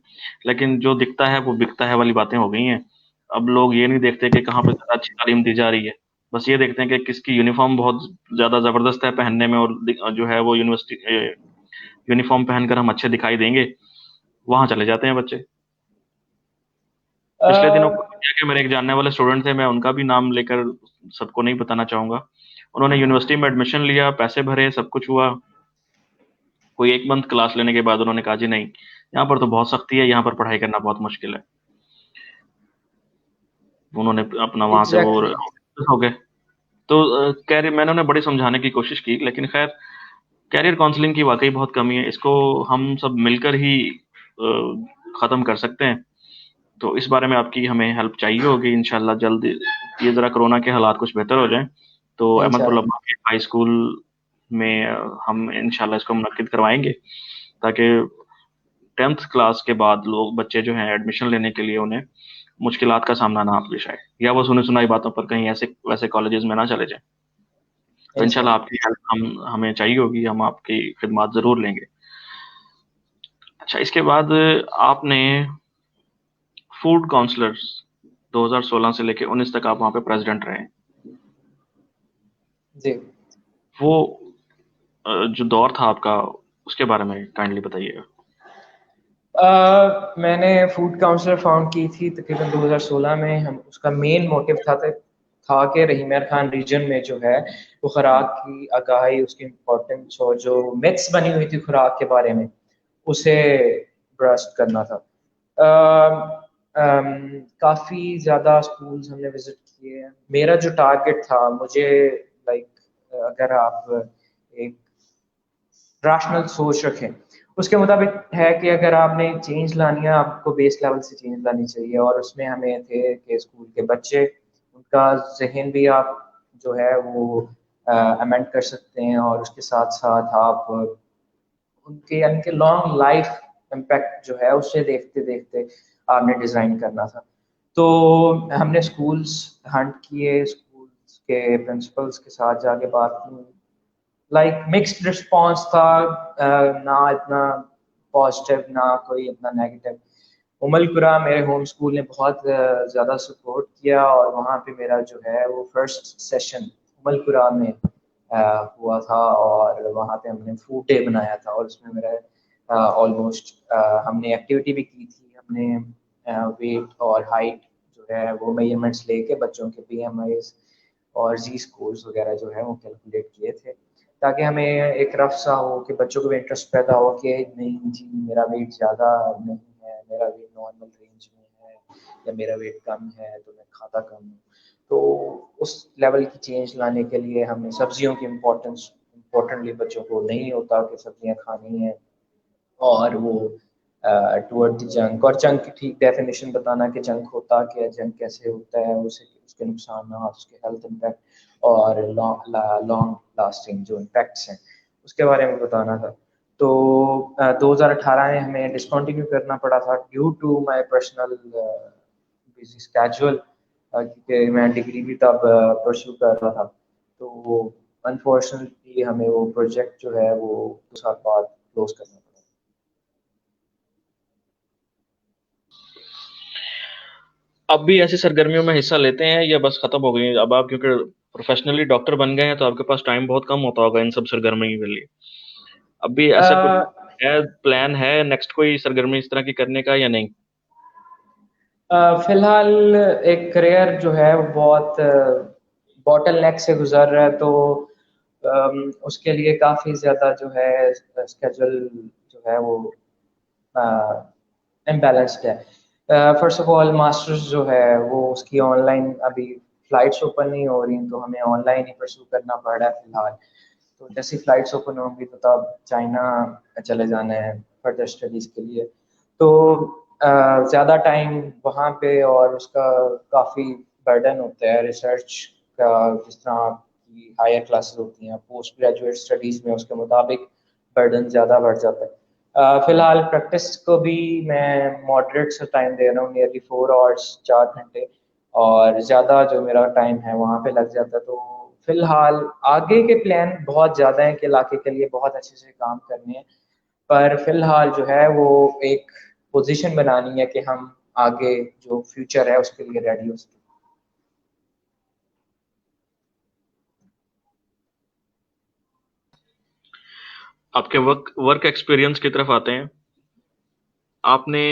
लेकिन जो दिखता है वो बिकता है वाली बातें हो गई हैं। अब लोग ये नहीं देखते कि कहाँ पे ज़्यादा अच्छी तालीम दी जा रही है, बस ये देखते हैं कि किसकी यूनिफॉर्म बहुत ज़्यादा ज़बरदस्त है पहनने में, और जो है वो यूनिवर्सिटी यूनिफॉर्म पहनकर हम अच्छे दिखाई देंगे, वहां चले जाते हैं बच्चे। पिछले दिनों अह, को क्या कि मेरे एक जानने वाले स्टूडेंट थे, मैं उनका भी नाम लेकर सबको नहीं बताना चाहूंगा। उन्होंने यूनिवर्सिटी में एडमिशन लिया, पैसे भरे, सब कुछ हुआ। कोई एक मंथ क्लास लेने के बाद उन्होंने कहा जी नहीं, यहाँ पर तो बहुत सख्ती है, यहाँ पर पढ़ाई करना बहुत मुश्किल है। उन्होंने अपना वहां से वो एग्जैक्टली। हो गए। तो कैरियर मैंने उन्हें बड़ी समझाने की कोशिश की, लेकिन खैर, कैरियर काउंसलिंग की वाकई बहुत कमी है, इसको हम सब मिलकर ही खत्म कर सकते हैं। तो इस बारे में आपकी हमें हेल्प चाहिए होगी इंशाल्लाह जल्द। ये ज़रा कोरोना के हालात कुछ बेहतर हो जाएं तो अहमदपुर इंशाल्लाह। लम्हा के हाई स्कूल में हम इंशाल्लाह इसको मुनक्किद करवाएंगे, ताकि 10th क्लास के बाद लोग बच्चे जो हैं एडमिशन लेने के लिए उन्हें मुश्किलात का सामना ना पेश आए, या वो सुनी सुनाई बातों पर कहीं ऐसे वैसे कॉलेजेस में ना चले जाएं। तो इंशाल्लाह इंशाल्लाह। आपकी हेल्प हमें चाहिए होगी, हम आपकी खिदमत ज़रूर लेंगे। अच्छा, इसके बाद आपने फूड काउंसलर्स 2016 से लेके 19 तक आप वहाँ पे प्रेसिडेंट रहे हैं। जी। वो जो दौर था आपका, उसके बारे में काइंडली बताइएगा। मैंने फूड काउंसलर फाउंड की थी तकरीबन 2016 में। हम उसका मेन मोटिव था कि रहीम यार खान रीजन में जो है वो खुराक की आगाही, उसकी इम्पोर्टेंस और जो मिथ्स बनी हुई थी खुराक के बारे में उसे ब्रस्ट करना था। काफ़ी ज़्यादा स्कूल्स हमने विजिट किए। मेरा जो टारगेट था, मुझे लाइक अगर आप एक रैशनल सोच रखें, उसके मुताबिक है कि अगर आपने चेंज लानी है, आपको बेस लेवल से चेंज लानी चाहिए। और उसमें हमें थे कि स्कूल के बच्चे, उनका जहन भी आप जो है वो अमेंड कर सकते हैं, और उसके साथ साथ आप उनके यानी कि लॉन्ग लाइफ इम्पैक्ट जो है उसे देखते देखते आपने डिज़ाइन करना था। तो हमने स्कूल्स हंट किए, स्कूल्स के प्रिंसिपल्स के साथ जाके बात की। लाइक मिक्स्ड रिस्पॉन्स था, ना इतना पॉजिटिव ना कोई इतना नेगेटिव। उमलपुरा मेरे होम स्कूल ने बहुत ज़्यादा सपोर्ट किया, और वहाँ पे मेरा जो है वो फर्स्ट सेशन उमलपुरा में हुआ था, और वहाँ पे हमने फूड डे बनाया था, और उसमें मेरा ऑलमोस्ट हमने एक्टिविटी भी की थी। हमने वेट और हाइट जो है वो मेजरमेंट्स लेके बच्चों के बीएमआईज और जी स्कोर्स वगैरह जो है वो कैलकुलेट किए थे, ताकि हमें एक रफ सा हो कि बच्चों को भी इंटरेस्ट पैदा हो कि नहीं जी मेरा वेट ज़्यादा नहीं है, मेरा वेट नॉर्मल रेंज में है, या मेरा वेट कम है तो मैं खाता कम हूँ। तो उस लेवल की चेंज लाने के लिए हमने सब्जियों की इम्पोर्टेंटली बच्चों को नहीं होता कि सब्जियां खानी है, और वो टुवर्ड द जंक, और जंक की ठीक डेफिनेशन बताना कि जंक होता क्या है, जंक कैसे होता है, उसे उसके नुकसान उसके हेल्थ इम्पैक्ट और लॉन्ग लास्टिंग जो इम्पैक्ट्स हैं उसके बारे में बताना था। तो 2018 में हमें डिसकंटिन्यू करना पड़ा था due to my personal busy schedule, क्योंकि मैं डिग्री भी तब परस्यू कर रहा था। तो अनफॉर्चुनेटली हमें वो प्रोजेक्ट जो है वो 2 साल बाद क्लोज करना पड़ा। अब भी ऐसी सरगर्मियों में हिस्सा लेते हैं या बस खत्म हो गई हैं? अब आप क्योंकि प्रोफेशनली डॉक्टर बन गए हैं तो आपके पास टाइम बहुत कम होता होगा इन सब सरगर्मियों के लिए। अब भी ऐसा कुछ है, प्लान है नेक्स्ट कोई सरगर्मी इस तरह की करने का या नहीं? फिलहाल एक करियर जो है वो बहुत बॉटल नेक से गुजर रहा है, तो उसके लिए काफ़ी ज़्यादा जो है स्केजूल जो है वो इम्बैलेंस्ड है। फर्स्ट ऑफ ऑल मास्टर्स जो है वो उसकी ऑनलाइन अभी फ्लाइट्स ओपन नहीं हो रही, तो हमें ऑनलाइन ही परस्यू करना पड़ रहा है फिलहाल। तो जैसे फ्लाइट्स ओपन होंगी तो तब चाइना चले जाना है फर्दर स्टडीज़ के लिए। तो ज़्यादा टाइम वहाँ पे और उसका काफ़ी बर्डन होता है रिसर्च का, जिस तरह की हायर क्लासेस होती हैं पोस्ट ग्रेजुएट स्टडीज़ में, उसके मुताबिक बर्डन ज़्यादा बढ़ जाता है। फिलहाल प्रैक्टिस को भी मैं मॉडरेट से टाइम दे रहा हूँ, नियरली 4 आवर्स, 4 घंटे, और ज़्यादा जो मेरा टाइम है वहाँ पे लग जाता है। तो फिलहाल आगे के प्लान बहुत ज़्यादा हैं कि इलाके के लिए बहुत अच्छे से काम करने हैं, पर फिलहाल जो है वो एक पोजीशन बनानी है कि हम आगे जो फ्यूचर है उसके लिए रेडी हो सकें। आपके वर्क वर्क एक्सपीरियंस की तरफ आते हैं। आपने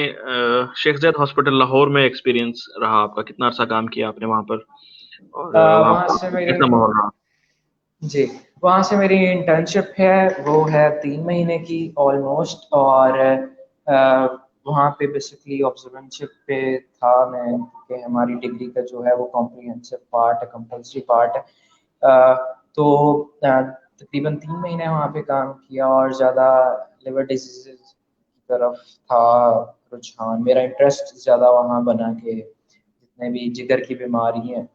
शेख ज़ायद हॉस्पिटल लाहौर में एक्सपीरियंस रहा आपका, कितना अर्सा काम किया आपने वहाँ पर, और वहाँ वहाँ पर से मेरी कैसा माहौल रहा? जी, वहाँ से मेरी इंटर्नशिप है वो है 3 महीने की ऑलमोस्ट, और वहाँ पे बेसिकली ऑब्जर्वेंटशिप पे था मैं, कि हमारी डिग्री का जो है वो कॉम्प्रिहेंसिव पार्ट है, कंपल्सरी पार्ट है। तो तकरीबन 3 महीने वहाँ पे काम किया, और ज़्यादा लिवर डिजीज़ की तरफ था रुझान, मेरा इंटरेस्ट ज़्यादा वहाँ बना के जितने भी जिगर की बीमारी हैं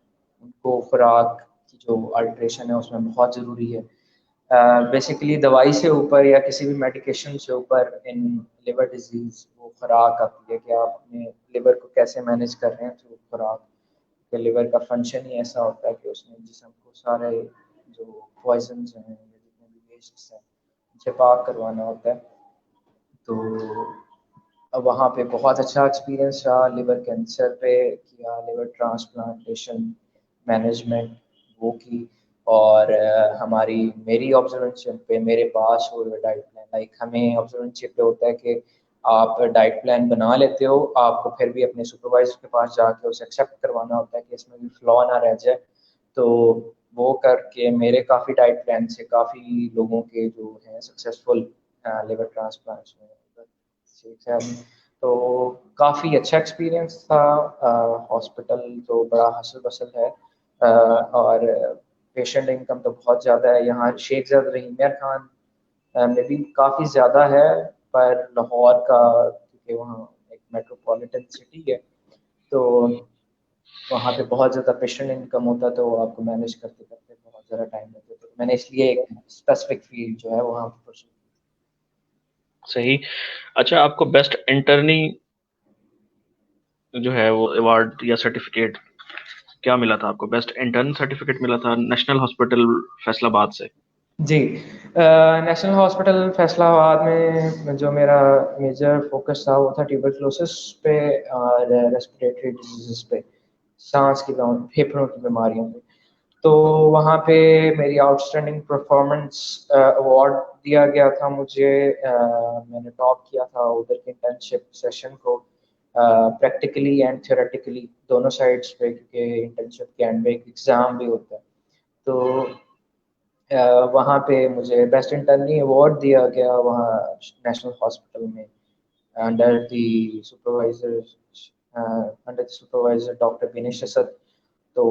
उनको खुराक की जो अल्ट्रेशन है उसमें बहुत ज़रूरी है। बेसिकली दवाई से ऊपर या किसी भी मेडिकेशन से ऊपर इन लिवर डिजीज़ वो खुराक आती है कि आप अपने लिवर को कैसे मैनेज कर रहे हैं थ्रू खुराक। कि लिवर का फंक्शन ही ऐसा होता है कि उसमें जिस्म को सारे जो पॉइजन्स हैं या जितने भी वेस्ट्स हैं उनसे पाक करवाना होता है। तो अब वहाँ पे बहुत अच्छा एक्सपीरियंस रहा, लिवर कैंसर पे किया, लिवर ट्रांसप्लांटेशन मैनेजमेंट वो की, और हमारी मेरी ऑब्जर्वेशन पे मेरे पास वो डाइट प्लान, लाइक हमें ऑब्जर्वेंसी पे होता है कि आप डाइट प्लान बना लेते हो, आपको फिर भी अपने सुपरवाइजर के पास जाके उसे एक्सेप्ट करवाना होता है कि इसमें भी फ्लॉ ना रह जाए। तो वो करके मेरे काफ़ी डाइट प्लान से काफ़ी लोगों के जो हैं सक्सेसफुल लिवर ट्रांसप्लांट्स में ठीक है। तो काफ़ी अच्छा एक्सपीरियंस था। हॉस्पिटल तो बड़ा हसल बसल है, और पेशेंट इनकम तो बहुत ज़्यादा है यहाँ। शेख ज़ायद रहीमिया खान में भी काफ़ी ज़्यादा है, पर लाहौर का क्योंकि वहाँ एक मेट्रोपॉलिटन सिटी है, तो वहाँ पे बहुत ज़्यादा पेशेंट इनकम होता है, तो आपको मैनेज करते करते बहुत ज़्यादा टाइम लगता है। तो मैंने इसलिए एक स्पेसिफिक फील्ड जो है वहाँ पर परस्यू। सही। अच्छा, आपको बेस्ट इंटर्नी जो है वो अवार्ड या सर्टिफिकेट क्या मिला था? आपको बेस्ट इंटर्न सर्टिफिकेट मिला था नेशनल हॉस्पिटल फैसलाबाद से। जी, नेशनल हॉस्पिटल फैसलाबाद में जो मेरा मेजर फोकस था वो था ट्यूबरक्लोसिस पे और रेस्पिरेटरी डिजीज़ पे, सांस की फेफड़ों की बीमारियों पे। तो वहाँ पे मेरी आउटस्टैंडिंग परफॉर्मेंस अवार्ड दिया गया था मुझे। मैंने टॉप किया था उधर के इंटर्नशिप सेशन को, प्रैक्टिकली एंड थ्योरेटिकली दोनों साइड्स पे, क्योंकि इंटर्नशिप के एंड में एक एग्ज़ाम भी होता है। तो वहाँ पे मुझे बेस्ट इंटर्नी अवार्ड दिया गया वहाँ नेशनल हॉस्पिटल में, under the supervisor doctor Binesh Asad. तो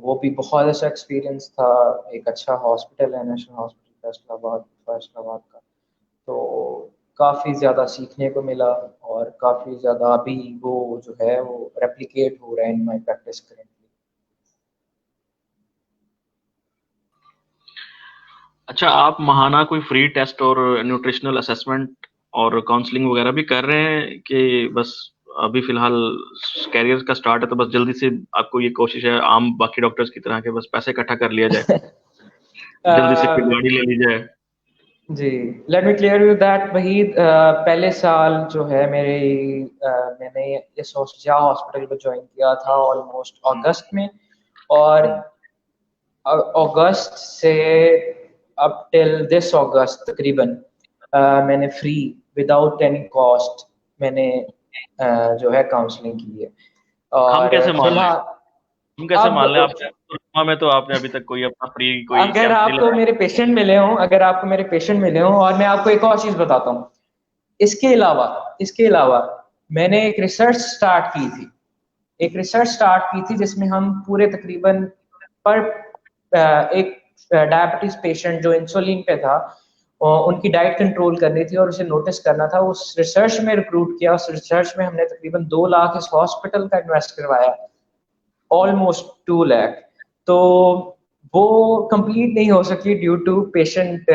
वो भी बहुत अच्छा एक्सपीरियंस था। एक अच्छा हॉस्पिटल है नेशनल हॉस्पिटल फैसलाबाद फैसलाबाद का। तो काफ़ी ज़्यादा सीखने को मिला, और काफ़ी ज़्यादा अभी वो जो है वो रेप्लिकेट हो रहा है इन माई प्रैक्टिस करेंटली। अच्छा, आप महाना कोई फ्री टेस्ट और न्यूट्रिशनल असेसमेंट और काउंसलिंग वगैरह भी कर रहे हैं, कि बस अभी फिलहाल कैरियर का स्टार्ट है तो बस जल्दी से आपको ये कोशिश है आम बाकी डॉक्टर्स की तरह के बस पैसे इकट्ठा कर लिया जाए, जल्दी से कोई गाड़ी ले ली जाए? जी, let me clear you that Waheed, पहले साल जो है मैंने इस हॉस्पिटल को ज्वाइन किया था ऑलमोस्ट अगस्त में, और हम्म। अगस्त से अप टिल दिस अगस्त तकरीबन मैंने फ्री विदाउट एनी कॉस्ट मैंने जो है काउंसलिंग की है। हम और कैसे मान लें फिलहाल हम कैसे अब मान लें आपने डिप्लोमा में तो आपने अभी तक कोई अपना फ्री कोई अगर कैंप नहीं आपको लगाया? मेरे पेशेंट मिले हों, अगर आपको मेरे पेशेंट मिले हों, और मैं आपको एक और चीज़ बताता हूँ, इसके अलावा मैंने एक रिसर्च स्टार्ट की थी एक रिसर्च स्टार्ट की थी जिसमें हम पूरे तकरीबन पर एक डायबिटीज पेशेंट जो इंसुलिन पे था उनकी डाइट कंट्रोल करनी थी और उसे नोटिस करना था। उस रिसर्च में रिक्रूट किया, उस रिसर्च में हमने तकरीबन 2 लाख इस हॉस्पिटल का इन्वेस्ट करवाया, ऑलमोस्ट 2 लाख। तो वो कंप्लीट नहीं हो सकी due to patient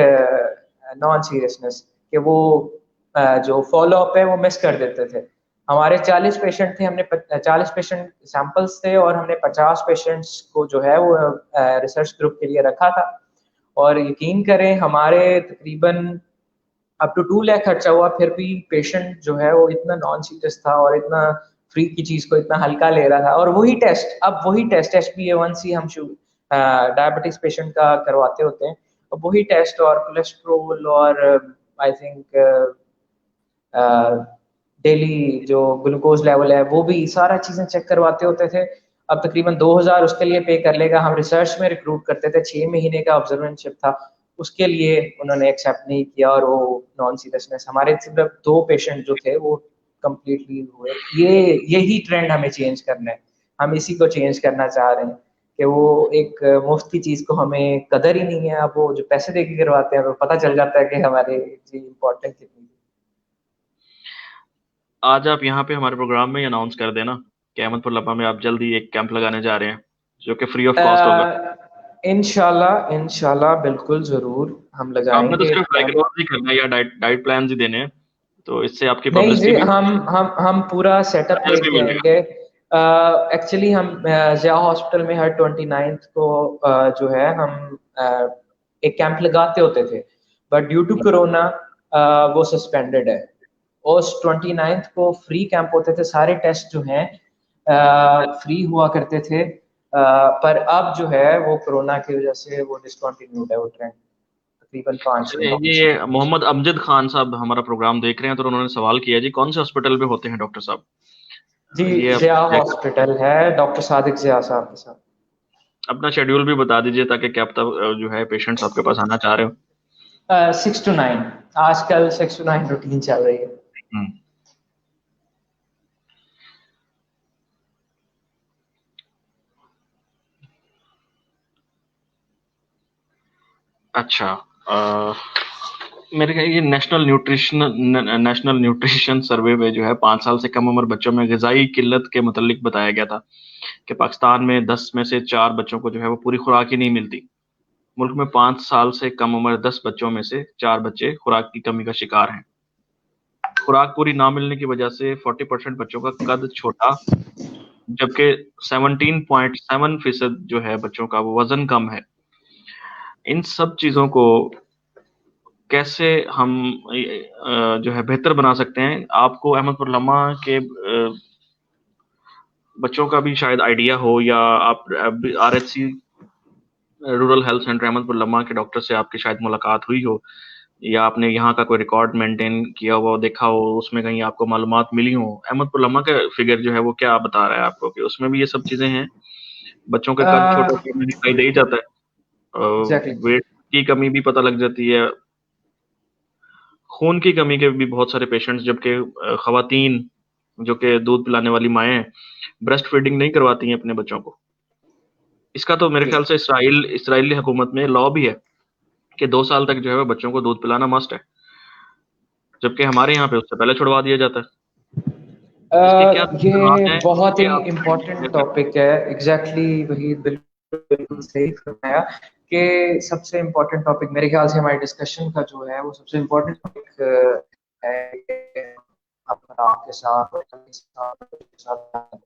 non seriousness, कि वो जो फॉलो अप है वो मिस कर देते थे। हमारे 40 पेशेंट थे, हमने 40 पेशेंट सैंपल्स थे और हमने 50 पेशेंट्स को जो है वो रिसर्च ग्रुप के लिए रखा था। और यकीन करें हमारे तकरीबन अप टू 2 लाख खर्चा हुआ, फिर भी पेशेंट जो है वो इतना नॉन सीरियस था और इतना फ्री की चीज को इतना हल्का ले रहा था। और वही टेस्ट, अब वही टेस्ट HbA1c हम डायबिटीज पेशेंट का करवाते होते हैं, अब वही टेस्ट और कोलेस्ट्रोल और आई थिंक डेली जो ग्लूकोज लेवल है वो भी सारा चीजें चेक करवाते होते थे। अब तकरीबन 2000 उसके लिए पे कर लेगा। हम रिसर्च में रिक्रूट करते थे, 6 महीने का ऑब्जर्वेंटशिप था, उसके लिए उन्होंने एक्सेप्ट नहीं किया और वो नॉन सीरियसनेस हमारे सिर्फ 2 पेशेंट जो थे वो कंप्लीटली हुए। यही ट्रेंड हमें चेंज करना है, हम इसी को चेंज करना चाह रहे हैं कि वो एक मुफ्त की चीज को हमें कदर ही नहीं है। अब वो जो पैसे दे के करवाते हैं तो पता चल जाता है कि हमारे जी इम्पोर्टेंट कितनी। आज आप यहाँ पे हमारे प्रोग्राम में अनाउंस कर देना कि अहमदपुर लपा में आप जल्दी एक कैंप लगाने जा रहे हैं जो कि फ्री ऑफ कॉस्ट होगा। इंशाल्लाह इंशाल्लाह बिल्कुल जरूर हम आपने तो लगाएंगे सिर्फ कैंप। डायग्नोज ही करना है या डाइट डाइट प्लान ही देने हैं, तो इससे आपकी नहीं पब्लिसिटी जी, भी हम पूरा सेटअप भी लेके मिलेगा। आएंगे। एक्चुअली हम जिया हॉस्पिटल में हर 29th को जो है हम एक कैंप लगाते होते थे, बट ड्यू टू कोरोना वो सस्पेंडेड है। उस 29th को फ्री कैंप होते थे, सारे टेस्ट जो हैं फ्री हुआ करते थे, पर अब जो है वो कोरोना की वजह से वो डिसकंटिन्यूड है वो ट्रेंड तकरीबन 5 छह चलिए, महीने से। ये मोहम्मद अमजद खान साहब हमारा प्रोग्राम देख रहे हैं तो उन्होंने सवाल किया जी, कौन से हॉस्पिटल में होते हैं डॉक्टर साहब? जी, ये जिया आप चेक हॉस्पिटल है, डॉक्टर सादिक जिया साहब के साथ। अपना शेड्यूल भी बता दीजिए ताकि क्या पता जो है पेशेंट्स आपके पास आना चाह रहे हो। 6 to 9, आजकल 6 to 9 रूटीन चल रही है। हम्म। अच्छा, मेरे ख्याल ये नेशनल न्यूट्रिशन सर्वे में जो है 5 साल से कम उम्र बच्चों में ग़िज़ाई किल्लत के मुतल्लिक बताया गया था कि पाकिस्तान में 10 में से 4 बच्चों को जो है वो पूरी खुराक ही नहीं मिलती। मुल्क में 5 साल से कम उम्र 10 बच्चों में से 4 बच्चे खुराक की कमी का शिकार हैं। खुराक पूरी ना मिलने की वजह से 40% बच्चों का कद छोटा, जबकि 17.7% जो है बच्चों का वो वजन कम है। इन सब चीजों को कैसे हम जो है बेहतर बना सकते हैं? आपको अहमदपुर लम्मा के बच्चों का भी शायद आइडिया हो, या आप RHC rural health centre Ahmadpur Lamma के डॉक्टर से आपकी शायद मुलाकात हुई हो, या आपने यहाँ का कोई रिकॉर्ड मेंटेन किया हुआ देखा हो, उसमें कहीं आपको मालूमात मिली हो। अहमदपुर लम्मा का फिगर जो है वो क्या बता रहा है आपको कि उसमें भी ये सब चीजें हैं? बच्चों का कद छोटा तो दिखाई दे ही जाता है, एग्जैक्टली। वेट की कमी भी पता लग जाती है, खून की कमी के भी बहुत सारे पेशेंट्स, जबकि खवातीन जो कि दूध पिलाने वाली माएँ हैं, ब्रेस्ट फीडिंग नहीं करवाती हैं अपने बच्चों को। इसका तो मेरे जी। ख्याल से इसराइली हुकूमत में लॉ भी है कि 2 साल तक जो है वो बच्चों को दूध पिलाना मस्ट है, जबकि हमारे यहाँ पे उससे पहले छुड़वा दिया जाता है। इसके क्या नुकसानात ये हैं बहुत ही ये आप इम्पोर्टेंट शेयर करें। टॉपिक है। एग्जैक्टली वही, बिल्कुल बिल्कुल सही फरमाया कि सबसे इम्पोर्टेंट टॉपिक मेरे ख्याल से हमारे डिस्कशन का जो है वो सबसे इम्पोर्टेंट टॉपिक है अपना आपके साथ और सबके साथ।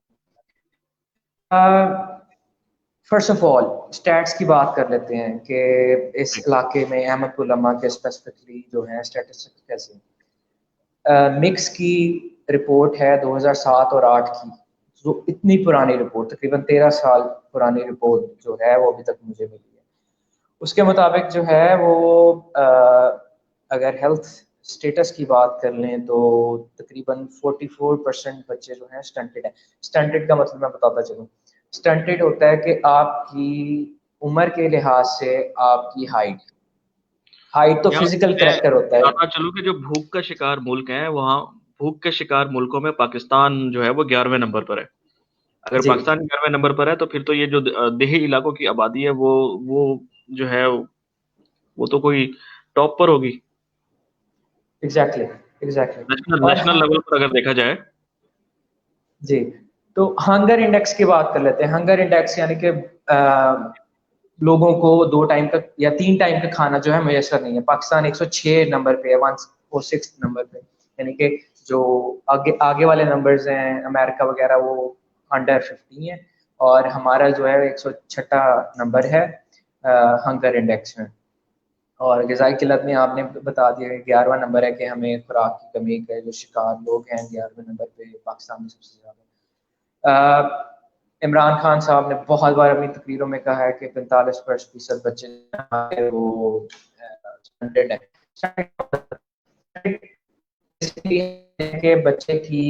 फर्स्ट ऑफ ऑल स्टैट्स की बात कर लेते हैं कि इस इलाके में अहमदपुर लम्मा के स्पेसिफिकली जो है स्टैटिस्टिक्स कैसे हैं। मिक्स की रिपोर्ट है 2007 और 8 की, जो इतनी पुरानी रिपोर्ट, तकरीबन 13 साल पुरानी रिपोर्ट जो है वो अभी तक मुझे मिली है। उसके मुताबिक जो है वो अगर हेल्थ स्टेटस की बात कर लें तो तकरीबन 44% बच्चे जो हैं स्टंटेड हैं। स्टंटेड का मतलब मैं बताता चलूँ, स्टंटेड होता है कि आपकी उम्र के लिहाज से आपकी हाइट, हाइट तो या फिजिकल मैं करेक्टर होता है। बताता चलूं कि जो भूख का शिकार मुल्क हैं, वहाँ भूख के शिकार मुल्कों में पाकिस्तान जो है वो 11वें नंबर पर है। अगर जी पाकिस्तान 11वें नंबर पर है तो फिर तो ये जो देही इलाकों की आबादी है वो जो है वो तो कोई टॉप पर होगी। Exactly exactly. नेशनल और नेशनल लेवल पर अगर देखा जाए। जी, तो हंगर इंडेक्स की बात कर लेते हैं। हंगर इंडेक्स यानी कि लोगों को 2 टाइम का या 3 टाइम का खाना जो है मुयसर नहीं है। पाकिस्तान 106 नंबर पे है, 106 नंबर पे, यानी कि जो आगे आगे वाले नंबर्स हैं अमेरिका वगैरह वो अंडर 50 है, और हमारा जो है 106 नंबर है हंगर इंडेक्स में। और ग़िज़ाई किल्लत में आपने बता दिया कि 11वां नंबर है कि हमें खुराक की कमी के जो शिकार लोग हैं 11वें नंबर पे पाकिस्तान में सबसे ज़्यादा। इमरान खान साहब ने बहुत बार अपनी तकरीरों में कहा है कि 45% बच्चे हैं वो स्टंटेड है। कि बच्चे की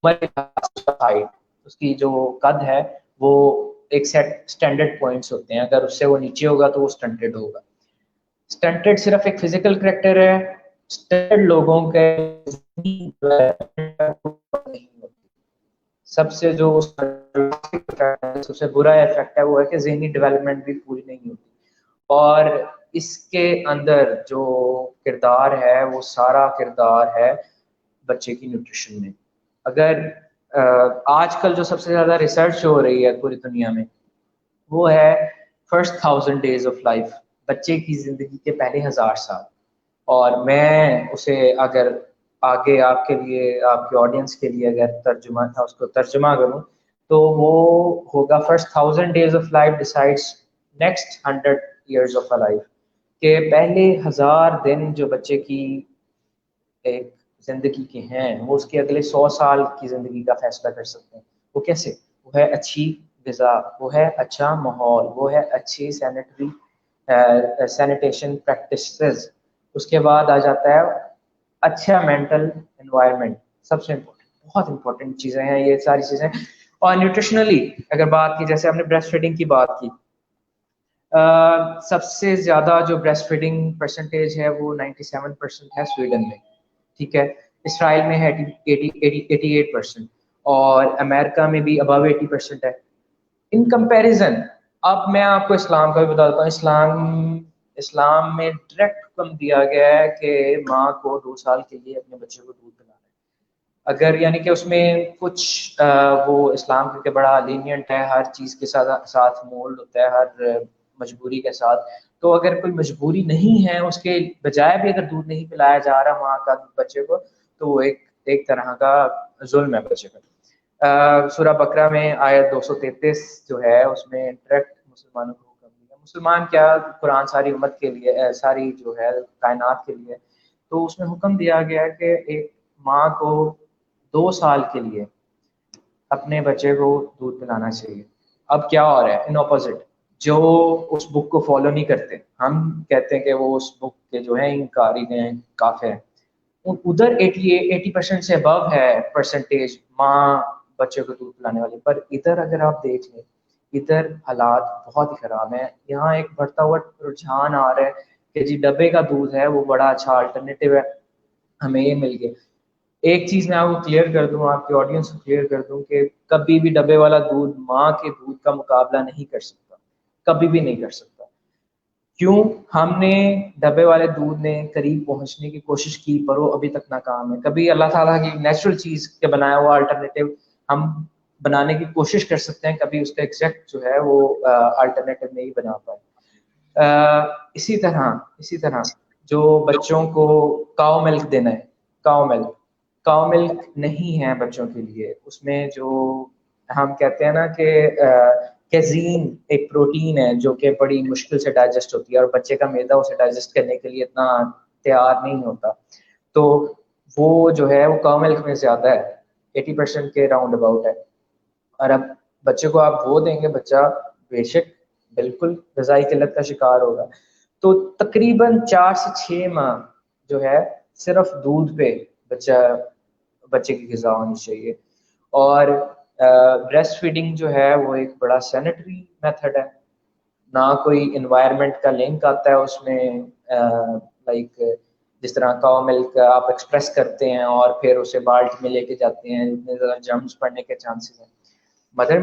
उम्र के साथ हाइट, उसकी जो कद है वो एक सेट स्टैंडर्ड पॉइंट्स होते हैं, अगर उससे वो नीचे होगा तो वो स्टंटेड होगा। स्टंटेड सिर्फ एक फिजिकल करेक्टर है, स्टंटेड लोगों के सबसे जो सबसे बुरा इफेक्ट है वो है कि ज़हनी डेवलपमेंट भी पूरी नहीं होती। और इसके अंदर जो किरदार है वो सारा किरदार है बच्चे की न्यूट्रिशन में। अगर आजकल जो सबसे ज़्यादा रिसर्च हो रही है पूरी दुनिया में वो है फर्स्ट 1000 डेज ऑफ लाइफ, बच्चे की ज़िंदगी के पहले 1000 साल। और मैं उसे अगर आगे आपके लिए आपके ऑडियंस के लिए अगर तर्जुमा था उसको तर्जुमा करूँ तो वो होगा first 1000 days of life decides next 100 years of a life, के पहले 1000 दिन जो बच्चे की एक ज़िंदगी के हैं वो उसके अगले 100 साल की ज़िंदगी का फैसला कर सकते हैं। वो कैसे? वो है अच्छी ग़िज़ा, वो है अच्छा माहौल, वो है अच्छी सैनिटेशन प्रैक्टिसेस, उसके बाद आ जाता है अच्छा मेंटल एनवायरनमेंट। सबसे इम्पोर्टेंट, बहुत इंपॉर्टेंट चीज़ें हैं ये सारी चीज़ें। और न्यूट्रिशनली अगर बात की, जैसे आपने ब्रेस्ट फीडिंग की बात की, सबसे ज़्यादा जो ब्रेस्ट फीडिंग परसेंटेज है वो 97% है स्वीडन में, ठीक है। इसराइल में है 88%, और अमेरिका में भी अबव 80% है। इन कंपैरिजन अब मैं आपको इस्लाम का भी बता देता हूँ। इस्लाम में डायरेक्ट हुक्म दिया गया है कि माँ को 2 साल के लिए अपने बच्चे को दूध पिलाना है। अगर यानी कि उसमें कुछ वो इस्लाम क्योंकि बड़ा लीनियंट है, हर चीज़ के साथ साथ मोल्ड होता है, हर मजबूरी के साथ। तो अगर कोई मजबूरी नहीं है उसके बजाय भी अगर दूध नहीं पिलाया जा रहा माँ का बच्चे को, तो वो एक एक तरह का जुल्म है बच्चे पर। सूरह बकरा में आयत 233 जो है उसमें डायरेक्ट मुसलमानों को हुक्म दिया। मुसलमान क्या, कुरान सारी उम्मत के लिए, सारी जो है कायनात के लिए। तो उसमें हुक्म दिया गया कि एक माँ को 2 साल के लिए अपने बच्चे को दूध पिलाना चाहिए। अब क्या हो रहा है इन ऑपोजिट, जो उस बुक को फॉलो नहीं करते, हम कहते हैं कि वो उस बुक के जो है इनकारी हैं, काफिर हैं। उधर 80% से अबव है परसेंटेज माँ बच्चे को दूध पिलाने वाली, पर इधर अगर आप देख लें इधर हालात बहुत ही खराब हैं। यहाँ एक बढ़ता हुआ रुझान आ रहा है कि जी डब्बे का दूध है वो बड़ा अच्छा अल्टरनेटिव है, हमें ये मिल गया। एक चीज मैं आपको क्लियर कर दूं, आपके ऑडियंस को क्लियर कर दूं कि कभी भी डब्बे वाला दूध माँ के दूध का मुकाबला नहीं कर सकता, कभी भी नहीं कर सकता। क्यों? हमने डब्बे वाले दूध ने करीब पहुंचने की कोशिश की पर वो अभी तक नाकाम है। कभी अल्लाह ताला की नेचुरल चीज के बनाया हुआ अल्टरनेटिव हम बनाने की कोशिश कर सकते हैं, कभी उसका एग्जैक्ट जो है वो अल्टरनेटिव नहीं बना पाए। इसी तरह जो बच्चों को काउ मिल्क देना है, काउ मिल्क काउ मिल्क नहीं है बच्चों के लिए। उसमें जो हम कहते हैं ना कि कैजीन एक प्रोटीन है जो कि बड़ी मुश्किल से डाइजेस्ट होती है, और बच्चे का मैदा उसे डाइजेस्ट करने के लिए इतना तैयार नहीं होता। तो वो जो है वो काउ मिल्क में ज़्यादा है, 80% के राउंड अबाउट है। और अब बच्चे को आप वो देंगे, बच्चा बेशक बिल्कुल ग़िज़ाई किल्लत का शिकार होगा। तो तकरीबन 4 से 6 माह जो है सिर्फ दूध पे बच्चा बच्चे की ग़िज़ा होनी चाहिए। और ब्रेस्ट फीडिंग जो है वो एक बड़ा सैनिटरी मेथड है, ना कोई एनवायरनमेंट का लिंक आता है उसमें। लाइक जिस तरह काउ मिल्क आप एक्सप्रेस करते हैं और फिर उसे बाल्टी में लेके जाते हैं, इतने ज़्यादा जर्म्स पड़ने के चांसेस हैं। मदर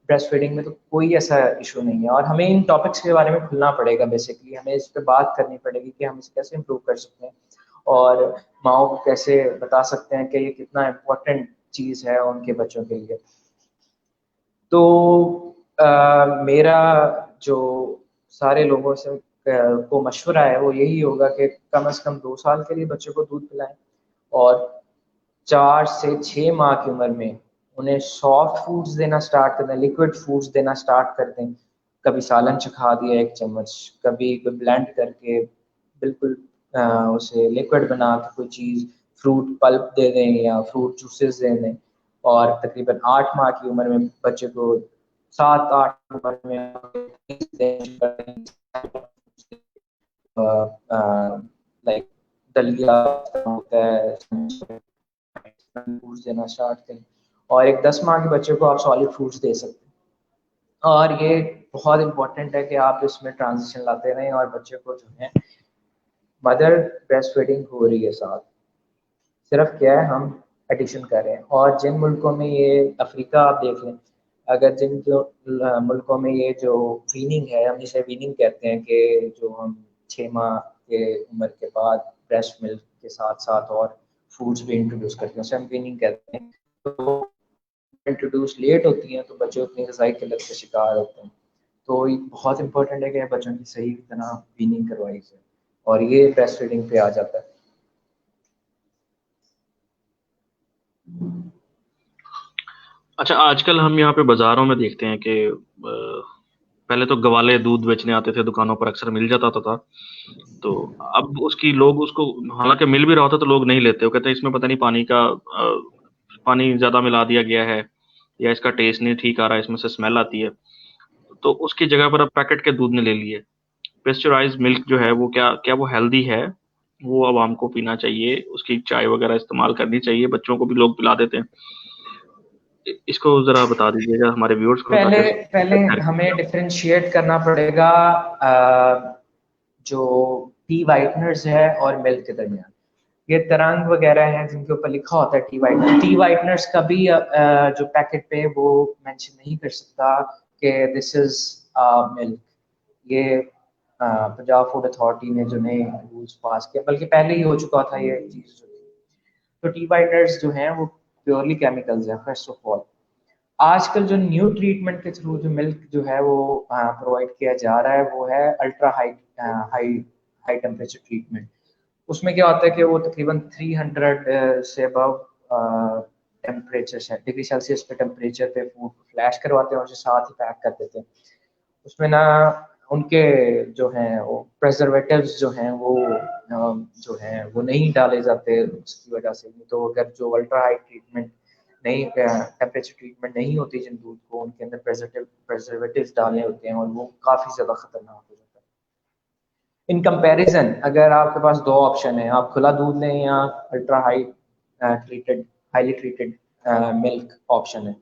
ब्रेस्ट फीडिंग में तो कोई ऐसा इशू नहीं है, और हमें इन टॉपिक्स के बारे में खुलना पड़ेगा। बेसिकली हमें इस पे बात करनी पड़ेगी कि हम इसे कैसे इम्प्रूव कर सकते हैं, और माओ को कैसे बता सकते हैं कि ये कितना इम्पोर्टेंट चीज़ है उनके बच्चों के लिए। तो मेरा जो सारे लोगों से को मशवरा है वो यही होगा कि कम से कम 2 साल के लिए बच्चों को दूध पिलाएं, और 4 से 6 माह की उम्र में उन्हें सॉफ्ट फूड्स देना स्टार्ट कर दें, लिक्विड फूड्स देना स्टार्ट कर दें। कभी सालन चखा दिया 1 चम्मच, कभी कोई ब्लेंड करके बिल्कुल उसे लिक्विड बना के कोई चीज़, फ्रूट पल्प दे दें या फ्रूट जूसेस दे दें। और तकरीबन 8 माह की उम्र में बच्चे को 7-8 उम्र में लाइक दलिया होता है, फ्रूट्स देना स्टार्ट करें। और एक 10 माह के बच्चे को आप सॉलिड फ्रूट्स दे सकते हैं। और ये बहुत इंपॉर्टेंट है कि आप इसमें ट्रांजिशन लाते रहें, और बच्चे को जो है मदर ब्रेस्ट फीडिंग हो रही है साथ, सिर्फ क्या है हम एडिशन कर रहे हैं। और जिन मुल्कों में ये, अफ्रीका आप देख लें, अगर जिन जो मुल्कों में ये जो वीनिंग है, हम इसे वीनिंग कहते हैं कि जो हम 6 माह के उम्र के बाद ब्रेस्ट मिल्क के साथ साथ और फूड्स भी इंट्रोड्यूस करते हैं, उसे हम वीनिंग कहते हैं। तो इंट्रोड्यूस लेट होती हैं तो बच्चे उतनी ग़िज़ाई किल्लत का शिकार होते हैं। तो ये बहुत इंपॉर्टेंट है कि बच्चों की सही तरह वीनिंग करवाई जाए, और ये ब्रेस्ट फीडिंग पे आ जाता है। अच्छा, आजकल हम यहाँ पे बाजारों में देखते हैं कि पहले तो गवाले दूध बेचने आते थे दुकानों पर, अक्सर मिल जाता था। तो अब उसकी लोग उसको, हालांकि मिल भी रहा होता तो लोग नहीं लेते, वो कहते हैं इसमें पता नहीं पानी ज्यादा मिला दिया गया है, या इसका टेस्ट नहीं ठीक आ रहा है, इसमें से स्मेल आती है। तो उसकी जगह पर अब पैकेट के दूध ने ले लिए। पेस्चराइज मिल्क जो है वो क्या क्या वो हेल्दी है? वो अब हमको पीना चाहिए, उसकी चाय वगैरह इस्तेमाल करनी चाहिए, बच्चों को भी लोग पिला देते हैं। इसको जरा बता दीजिएगा हमारे व्यूअर्स को, पहले ताकि पहले हमें डिफरेंशिएट करना पड़ेगा जो टी वाइटनर्स है और मिल्क के दरमियान। ये तरंग वगैरह हैं जिनके ऊपर लिखा होता है टी वाइटनर्स, कभी जो पैकेट पे वो मेंशन नहीं कर सकता कि दिस इज मिल्क। ये पंजाब फूड अथॉरिटी ने जो नए रूल्स पास किया, बल्कि पहले ही हो चुका था ये चीज़। तो टी वाइटनर्स जो हैं वो प्योरली केमिकल्स हैं फर्स्ट ऑफ ऑल। आजकल जो न्यू ट्रीटमेंट के थ्रू जो मिल्क जो है वो प्रोवाइड किया जा रहा है वो है ultra high high high temperature treatment. उसमें क्या होता है कि वो तकरीबन 300 से अबव टेम्परेचर, डिग्री सेल्सियस पे टेम्परेचर पे फूड को फ्लैश करवाते हैं और उसे साथ ही पैक कर देते हैं। उसमें ना उनके जो हैं वो प्रेजर्वेटिव्स जो हैं वो जो हैं वो नहीं डाले जाते उसकी वजह से। तो अगर जो अल्ट्रा हाई ट्रीटमेंट नहीं, टेम्परेचर ट्रीटमेंट नहीं होती जिन दूध को, उनके अंदर प्रेजर्वेटिव्स डाले होते हैं और वो काफ़ी ज़्यादा खतरनाक हो जाता है। इन कंपैरिजन अगर आपके पास दो ऑप्शन है, आप खुला दूध लें या ultra highly treated milk option है,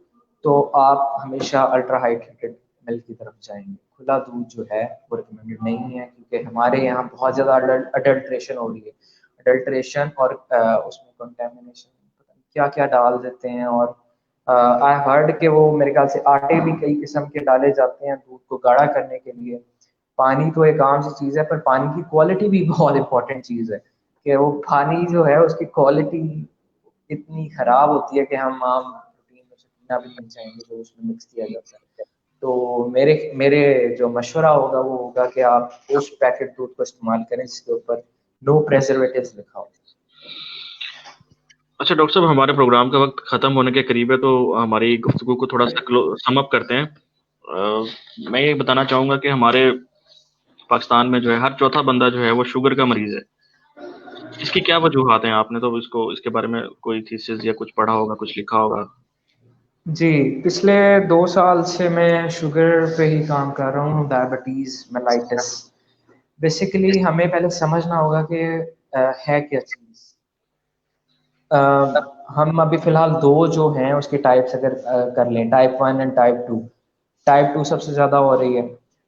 तो आप हमेशा अल्ट्रा हाई ट्रीटेड मिल्क की तरफ जाएंगे। खुला दूध जो है वो रिकमेंडेड नहीं है, क्योंकि हमारे यहाँ बहुत ज़्यादा अडल्ट्रेशन हो रही है। अडल्ट्रेशन और उसमें कंटेमिनेशन, क्या क्या डाल देते हैं। और आई हर्ड के वो मेरे ख्याल से आटे भी कई किस्म के डाले जाते हैं दूध को गाढ़ा करने के लिए। पानी तो एक आम सी चीज़ है, पर पानी की क्वालिटी भी बहुत इंपॉर्टेंट चीज़ है, कि वो पानी जो है उसकी क्वालिटी इतनी ख़राब होती है कि हम आम रूटीन में से पीना भी नहीं चाहेंगे जो उसमें मिक्स किया जाता है। तो मेरे मेरे जो मशवरा होगा वो होगा कि आप उस पैकेट दूध को इस्तेमाल करें जिसके ऊपर नो प्रेजर्वेटिव्स लिखा हो। अच्छा डॉक्टर साहब, हमारे प्रोग्राम का वक्त खत्म होने के करीब है, तो हमारी गुफ्तगू को थोड़ा सा सम अप करते हैं। मैं ये बताना चाहूंगा कि हमारे पाकिस्तान में जो है हर चौथा बंदा जो है वो शुगर का मरीज है। इसकी क्या वजूहत हैं? आपने तो इसके बारे में कोई थीसिस या कुछ पढ़ा होगा, कुछ लिखा होगा। जी, पिछले 2 साल से मैं शुगर पे ही काम कर रहा हूँ, डायबिटीज़ मेलाइटिस। बेसिकली हमें पहले समझना होगा कि है क्या चीज़। हम अभी फ़िलहाल दो जो हैं उसके टाइप्स अगर कर लें, टाइप 1 एंड टाइप 2। टाइप 2 सबसे ज़्यादा हो रही है।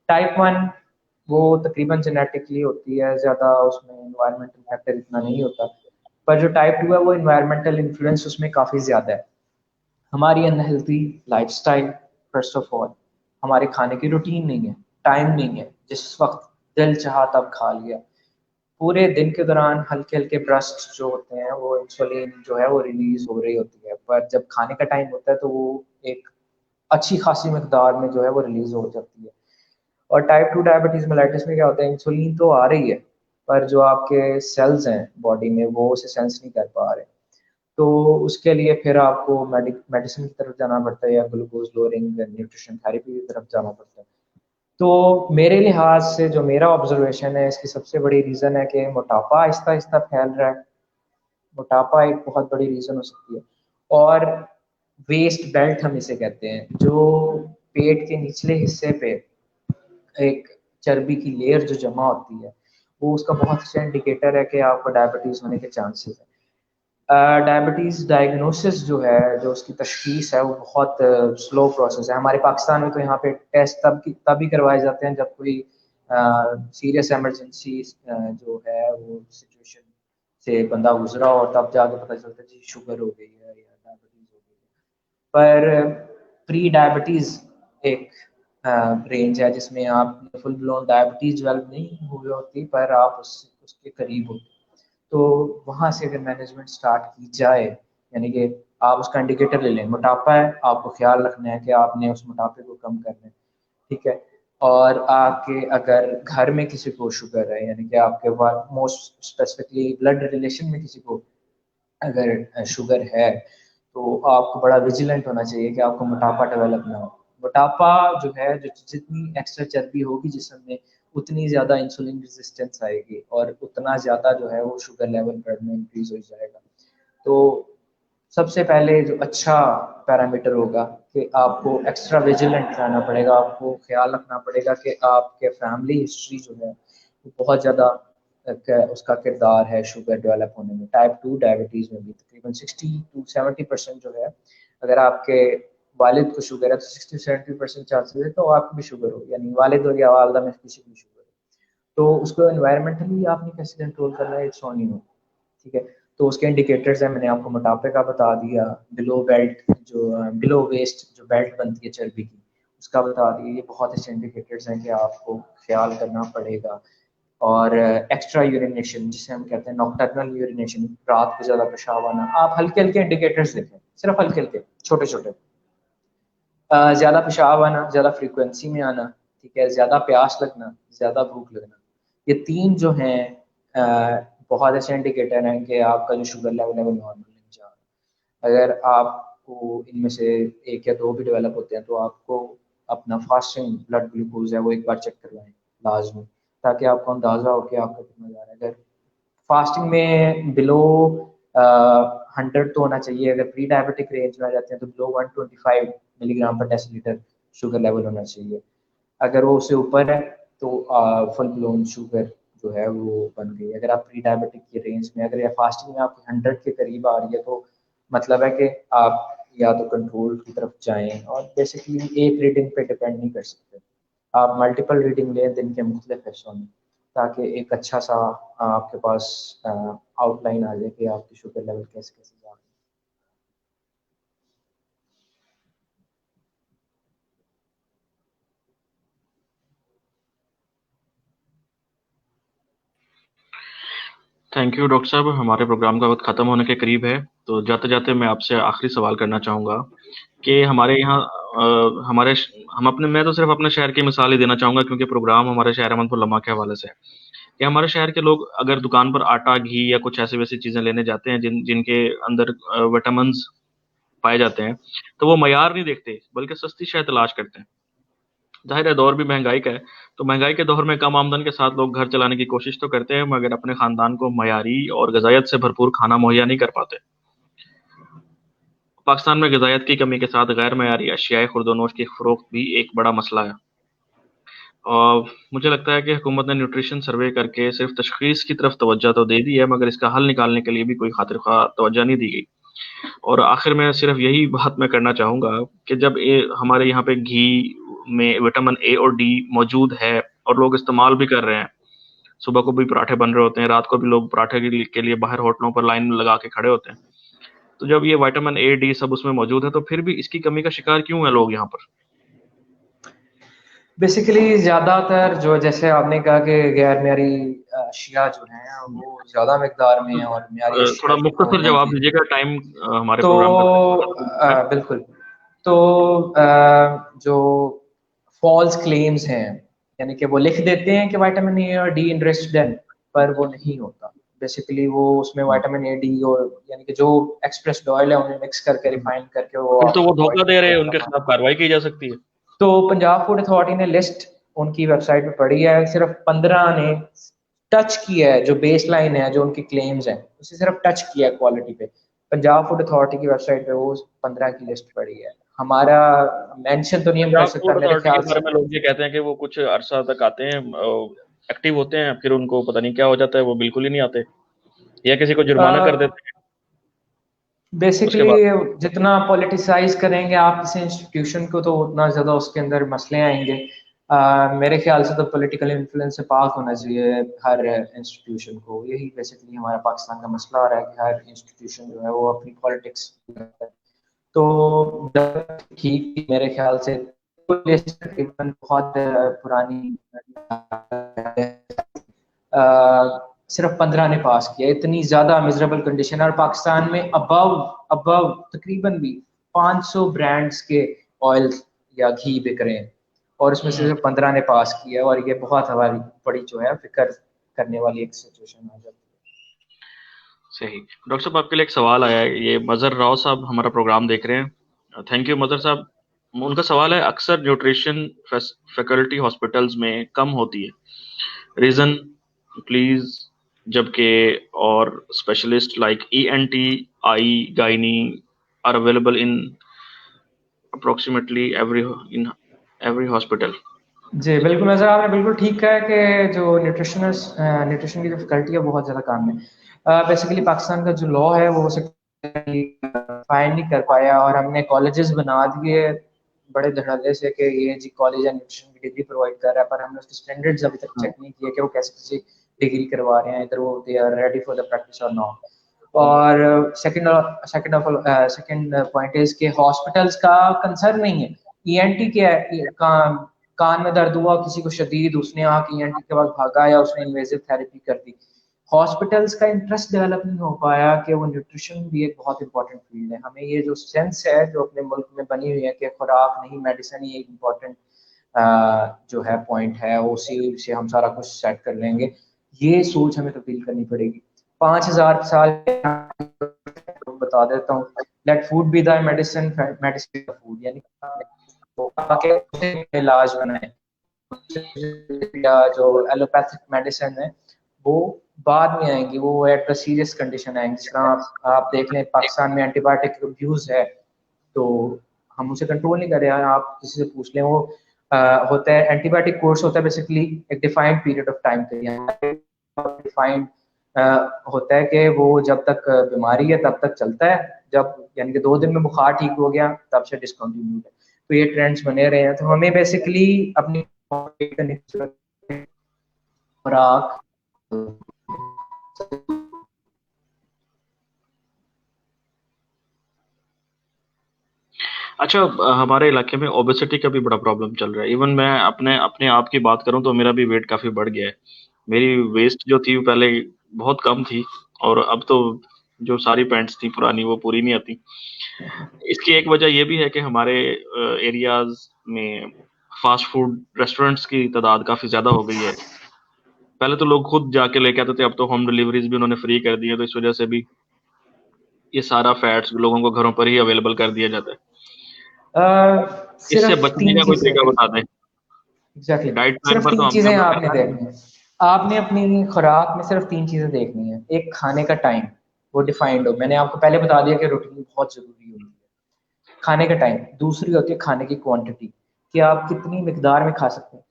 टाइप 1 वो तकरीबन जेनेटिकली होती है, ज़्यादा उसमें इन्वायरमेंटल फैक्टर इतना नहीं होता। पर जो टाइप 2 है वो इन्वायरमेंटल इन्फ्लुएंस उसमें काफ़ी ज़्यादा है। हमारी unhealthy lifestyle, first of all हमारे खाने की रूटीन नहीं है, टाइम नहीं है, जिस वक्त दिल चाहा तब खा लिया। पूरे दिन के दौरान हल्के हल्के ब्रस्ट जो होते हैं वो इंसुलिन जो है वो रिलीज हो रही होती है, पर जब खाने का टाइम होता है तो वो एक अच्छी खासी मकदार में जो है वो रिलीज हो जाती है। और टाइप 2 डायबिटीज मेलाइटिस में क्या होता है, इंसुलिन तो आ रही है पर जो आपके सेल्स हैं बॉडी में वो उसे सेंस नहीं कर पा रहे। तो उसके लिए फिर आपको मेडिसिन की तरफ जाना पड़ता है या ग्लूकोज लोअरिंग न्यूट्रिशन थेरेपी की तरफ जाना पड़ता है। तो मेरे लिहाज से जो मेरा ऑब्जर्वेशन है इसकी सबसे बड़ी रीज़न है कि मोटापा आहिस्ता आहिस्ता फैल रहा है। मोटापा एक बहुत बड़ी रीज़न हो सकती है। और वेस्ट बेल्ट हम इसे कहते हैं, जो पेट के निचले हिस्से पे एक चर्बी की लेयर जो जमा होती है, वो उसका बहुत अच्छा इंडिकेटर है कि आपको डायबिटीज़ होने के चांसेस है। डायबिटीज़ डायग्नोसिस जो है, जो उसकी तशखीस है वो बहुत स्लो प्रोसेस है। हमारे पाकिस्तान में तो यहाँ पे टेस्ट तभी करवाए जाते हैं जब कोई सीरियस इमरजेंसी जो है वो सिचुएशन से बंदा गुजरा और तब जाके पता चलता है जी शुगर हो गई है या डायबिटीज़ हो गई है। पर प्री डायबिटीज़ एक रेंज है जिसमें आप फुल ब्लोन डायबिटीज़ डेवलप नहीं हुई होती पर आप उसके करीब होते। तो वहाँ से अगर मैनेजमेंट स्टार्ट की जाए, यानी कि आप उसका इंडिकेटर ले लें, मोटापा है आपको ख्याल रखना है कि आपने उस मोटापे को कम करना है, ठीक है। और आपके अगर घर में किसी को शुगर है, यानी कि आपके पास मोस्ट स्पेसिफिकली ब्लड रिलेशन में किसी को अगर शुगर है, तो आपको बड़ा विजिलेंट होना चाहिए कि आपको मोटापा डेवलप ना हो। मोटापा जो है, जो जितनी एक्स्ट्रा चर्बी होगी जिसम में, उतनी ज़्यादा इंसुलिन रेजिस्टेंस आएगी और उतना ज़्यादा जो है वो शुगर लेवल ब्लड में इंक्रीज हो जाएगा। तो सबसे पहले जो अच्छा पैरामीटर होगा कि आपको एक्स्ट्रा विजिलेंट रहना पड़ेगा, आपको ख्याल रखना पड़ेगा कि आपके फैमिली हिस्ट्री जो है वो बहुत ज़्यादा उसका किरदार है शुगर डेवलप होने में। टाइप 2 डायबिटीज़ में भी तकरीबन 60 to 70% जो है, अगर आपके वालिद को शुगर है तो 60 to 70% चांसेस है तो आपको भी शुगर हो, यानी वालिद और या वालदा में किसी को भी शुगर हो। तो उसको एनवायरमेंटली आपने कैसे कंट्रोल करना है, इट्स ऑन यू, ठीक है। तो उसके इंडिकेटर्स हैं, मैंने आपको मोटापे का बता दिया, बिलो बेल्ट जो बिलो वेस्ट जो बेल्ट बनती है चर्बी की, उसका बता दिया। ये बहुत अच्छे इंडिकेटर्स हैं कि आपको ख्याल करना पड़ेगा। और एक्स्ट्रा यूरिनेशन जिसे हम कहते हैं नॉकटर्नल यूरिनेशन, रात को ज़्यादा पेशाब आना, आप हल्के हल्के इंडिकेटर्स देखें, सिर्फ हल्के हल्के छोटे छोटे। ज़्यादा पेशाब आना, ज़्यादा फ्रीक्वेंसी में आना, ठीक है, ज़्यादा प्यास लगना, ज़्यादा भूख लगना, ये तीन जो हैं बहुत अच्छे इंडिकेटर हैं कि आपका जो शुगर लेवल है वो नॉर्मल नहीं जा रहा। अगर आपको इनमें से एक या दो भी डेवलप होते हैं तो आपको अपना फास्टिंग ब्लड ग्लूकोज है वो एक बार चेक करवाएं लाजमी, ताकि आपको अंदाज़ा हो कि आपका कितना जा रहा है। अगर फास्टिंग में बिलो 100 तो होना चाहिए, अगर प्री डायबिटिक रेंज में आ जाते हैं तो बिलो 125 मिलीग्राम पर डेसीलीटर शुगर लेवल होना चाहिए। अगर वो उससे ऊपर है तो फुल ब्लोन शुगर जो है वो बन गई। अगर आप प्री डायबिटिक की रेंज में, अगर या फास्टिंग में आपकी 100 के करीब आ रही है तो मतलब है कि आप या तो कंट्रोल की तरफ जाएं, और बेसिकली एक रीडिंग पे डिपेंड नहीं कर सकते, आप मल्टीपल रीडिंग लें दिन के मुख्तलिफ हिस्सों में, ताकि एक अच्छा सा आपके पास आउटलाइन आ जाए कि आपकी शुगर लेवल कैसे कैसे जा रही है। थैंक यू डॉक्टर साहब, हमारे प्रोग्राम का वक्त खत्म होने के करीब है। तो जाते जाते मैं आपसे आखिरी सवाल करना चाहूँगा कि हमारे यहाँ हम अपने मैं तो सिर्फ अपने शहर की मिसाल ही देना चाहूँगा, क्योंकि प्रोग्राम हमारे शहर अहमदपुर लम्हा के हवाले से है कि हमारे शहर के लोग अगर दुकान पर आटा, घी या कुछ ऐसी वैसी चीज़ें लेने जाते हैं जिनके अंदर विटामिन पाए जाते हैं, तो वो मयार नहीं देखते बल्कि सस्ती शय तलाश करते हैं। ज़ाहिर है दौर भी महंगाई का है, तो महंगाई के दौर में कम आमदन के साथ लोग घर चलाने की कोशिश तो करते हैं, मगर अपने खानदान को मयारी और ग़िज़ाइयत से भरपूर खाना मुहैया नहीं कर पाते। पाकिस्तान में ग़िज़ाइयत की कमी के साथ गैर मयारी अशियाए खुर्दोनोश की फ़रोख्त भी एक बड़ा मसला है। और मुझे लगता है कि हुकूमत ने न्यूट्रिशन सर्वे करके सिर्फ तशख़ीस की तरफ तवज्जो तो दे दी है, मगर इसका हल निकालने के लिए भी कोई खातिर ख्वाह तवज्जो नहीं दी गई। और आखिर में सिर्फ यही बात मैं करना चाहूँगा कि जब हमारे यहाँ पे घी में विटामिन ए और डी मौजूद है और लोग इस्तेमाल भी कर रहे हैं, सुबह को भी पराठे बन रहे होते हैं, रात को भी लोग पराठे के लिए बाहर होटलों पर लाइन लगा के खड़े होते हैं, तो जब ये विटामिन ए डी सब उसमें मौजूद है तो फिर भी इसकी कमी का शिकार क्यों है लोग यहाँ पर? बेसिकली ज़्यादातर जो जैसे आपने कहा कि गैर म्यारी अशिया जो हैं वो ज़्यादा मकदार में तो हैं और म्यारी अशिया थोड़ा जो हैं वो मुख्तसर जवाब महंगी। दीजिएगा, टाइम हमारे तो प्रोग्राम का है। बिल्कुल। तो जो फॉल्स क्लेम्स हैं, यानी कि वो लिख देते हैं कि विटामिन ए और डी इनरिच्ड है, पर वो नहीं होता। बेसिकली वो उसमें विटामिन ए डी और यानी कि जो एक्सप्रेस्ड ऑयल है उन्हें मिक्स करके रिफाइन करके वो फिर तो वो आपको धोखा दे रहे हैं, उनके ऑयल। खिलाफ कार्रवाई की जा सकती है। तो पंजाब फूड अथॉरिटी ने लिस्ट उनकी वेबसाइट पे पड़ी है, सिर्फ 15 ने टच किया है, जो बेस लाइन है जो उनकी क्लेम्स हैं उसे सिर्फ टच किया है क्वालिटी पे। पंजाब फूड अथॉरिटी की वेबसाइट पे वो 15 की लिस्ट पड़ी है। हमारा मेंशन तो नहीं हम कर पंजाब सकता फूड मेरे अथॉरिटी के ख्याल बारे से। में लोग ये कहते हैं कि वो कुछ अरसा तक आते हैं, एक्टिव होते हैं, फिर उनको पता नहीं क्या हो जाता है, वो बिल्कुल ही नहीं आते, या किसी को जुर्माना कर देते हैं उसके बेसिकली बाद। जितना पॉलिटिसाइज करेंगे आप किसी इंस्टीट्यूशन को तो उतना ज़्यादा उसके अंदर मसले आएंगे। मेरे ख्याल से तो पॉलिटिकल इन्फ्लुएंस से पाक होना चाहिए हर इंस्टीट्यूशन को। यही बेसिकली हमारा पाकिस्तान का मसला आ रहा है कि हर इंस्टीट्यूशन जो है वो अपनी पॉलिटिक्स। तो ठीक थी मेरे ख्याल से। तो लिस्ट तकरीबन बहुत पुरानी सिर्फ 15 ने पास किया। इतनी ज्यादा मिजरेबल कंडीशन है और पाकिस्तान में अबव अबव तकरीबन भी 500 ब्रांड्स के ऑयल या घी बिक रहे हैं और उसमें से सिर्फ 15 ने पास किया। और ये बहुत हमारी बड़ी जो है फिक्र करने वाली एक सिचुएशन आ जाती सही। डॉक्टर साहब, आपके लिए एक सवाल आया है, ये मजर राव साहब हमारा प्रोग्राम देख रहे हैं। थैंक यू मजर साहब। उनका सवाल है, अक्सर न्यूट्रिशन फैकल्टी हॉस्पिटल्स में कम होती है, रीजन प्लीज, जबकि और specialist like ENT, eye, gynae are available in approximately every hospital. है। जी बिल्कुल नजर आपने बिल्कुल ठीक कहा है कि जो न्यूट्रिशन की जो फैकल्टी है बहुत ज़्यादा काम है। बेसिकली पाकिस्तान का जो लॉ है वो उसे फाइन नहीं कर पाया और हमने कॉलेजेस बना दिए बड़े धड़ल्ले से कि ये जी कॉलेज है न्यूट्रिशन की डिग्री प्रोवाइड कर रहा है, पर हमने उसके स्टैंडर्ड्स अभी तक चेक नहीं किए कि वो कैसे कैसे डिग्री करवा रहे हैं, इधर वो they are ready for the practice और नॉट। और सेकंड पॉइंट इज के हॉस्पिटल्स का कंसर्न नहीं है। ईएनटी क्या है, कान में दर्द हुआ किसी को शदीद, उसने आके ईएनटी के पास भागा या उसने इन्वेजिव थेरेपी कर दी। हॉस्पिटल्स का इंटरेस्ट डेवलप नहीं हो पाया कि वो न्यूट्रिशन भी एक बहुत इंपॉर्टेंट फील्ड है। हमें ये जो सेंस है जो अपने मुल्क में बनी हुई है कि खुराक नहीं मेडिसिन ही एक इम्पॉर्टेंट जो है पॉइंट है, उसी से हम सारा कुछ सेट कर लेंगे, ये सोच हमें तब्दील करनी पड़ेगी। 5,000 साल बता देता हूँ, let food be the medicine, medicine food, यानी इलाज बनाए। या जो एलोपैथिक मेडिसिन है वो बाद में आएंगी, वो एट द सीरियस कंडीशन आएंगी। जिस तरह आप देख लें पाकिस्तान में एंटीबायोटिक अब्यूज है, तो हम उसे कंट्रोल नहीं कर रहे हैं। आप किसी से पूछ लें, वो होता है एंटीबायोटिक कोर्स होता है बेसिकली एक डिफाइंड पीरियड ऑफ टाइम के लिए। डिफाइंड होता है कि वो जब तक बीमारी है तब तक चलता है, जब यानी कि 2 दिन में बुखार ठीक हो गया तब से डिसकंटिन्यूड है। तो ये ट्रेंड्स बने रहे हैं, तो हमें बेसिकली अपनी खुराक। अच्छा, हमारे इलाके में ओबेसिटी का भी बड़ा प्रॉब्लम चल रहा है। इवन मैं अपने अपने आप की बात करूं तो मेरा भी वेट काफी बढ़ गया है। मेरी वेस्ट जो थी वो पहले बहुत कम थी, और अब तो जो सारी पैंट्स थी पुरानी वो पूरी नहीं आती। इसकी एक वजह ये भी है कि हमारे एरियाज में फास्ट फूड रेस्टोरेंट्स की तादाद काफी ज्यादा हो गई है। पहले तो लोग खुद जाके लेके आते थे, अब तो होम डिलीवरीज भी उन्होंने फ्री कर दी है, तो इस वजह से भी ये सारा फैट्स लोगों को घरों पर ही अवेलेबल कर दिया जाता है। इससे सिर्फ बचने तीन का कोई चीजें, तरीका बता दें। एग्जैक्टली डाइट प्लान सिर्फ पर तो तीन हम चीजें अमल आपने करते हैं। देखनी है। आपने अपनी खुराक में सिर्फ 3 चीजें देखनी है। एक, खाने का टाइम, वो डिफाइंड हो। मैंने आपको पहले बता दिया कि रूटीन बहुत जरूरी होती है, खाने का टाइम। दूसरी होती है खाने की क्वांटिटी, कि आप कितनी मिकदार में खा सकते हैं।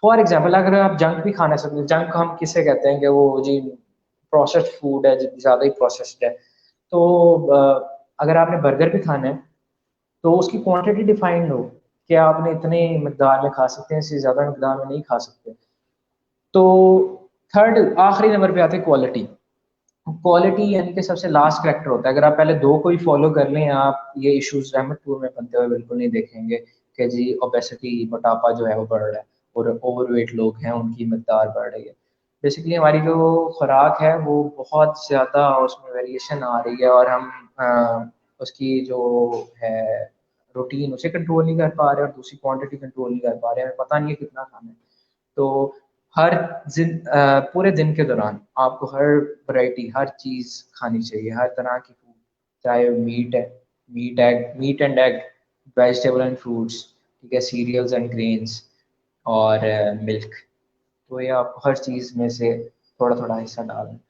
फॉर एग्जाम्पल अगर आप जंक भी खाना सकते हैं, जंक हम किसे कहते हैं कि वो जी प्रोसेस्ड फूड है, ज़्यादा ही प्रोसेस्ड है। तो अगर आपने बर्गर भी खाना है तो उसकी क्वांटिटी डिफाइंड हो कि आपने इतने मकदार में खा सकते हैं, इससे ज़्यादा मकदार में नहीं खा सकते। तो थर्ड आखिरी नंबर पे आती है क्वालिटी। क्वालिटी यानी कि सबसे लास्ट फैक्टर होता है। अगर आप पहले दो को ही फॉलो कर लें, आप ये इश्यूज रहमतपुर में बनते हुए बिल्कुल नहीं देखेंगे कि जी ओबेसिटी, मोटापा जो है वो बढ़ रहा है और ओवरवेट लोग हैं उनकी मकदार बढ़ रही है। बेसिकली हमारी जो खुराक है वो बहुत ज़्यादा उसमें वेरिएशन आ रही है, और हम उसकी जो है रूटीन उसे कंट्रोल नहीं कर पा रहे और दूसरी क्वांटिटी कंट्रोल नहीं कर पा रहे हैं, हमें पता नहीं है कितना खाना है। तो हर पूरे दिन के दौरान आपको हर वैरायटी, हर चीज़ खानी चाहिए, हर तरह की फूड, चाहे मीट है, meat and egg, vegetable and fruits, ठीक है, सीरियल्स एंड ग्रेन्स, और मिल्क। तो ये आपको हर चीज़ में से थोड़ा थोड़ा हिस्सा डालना है।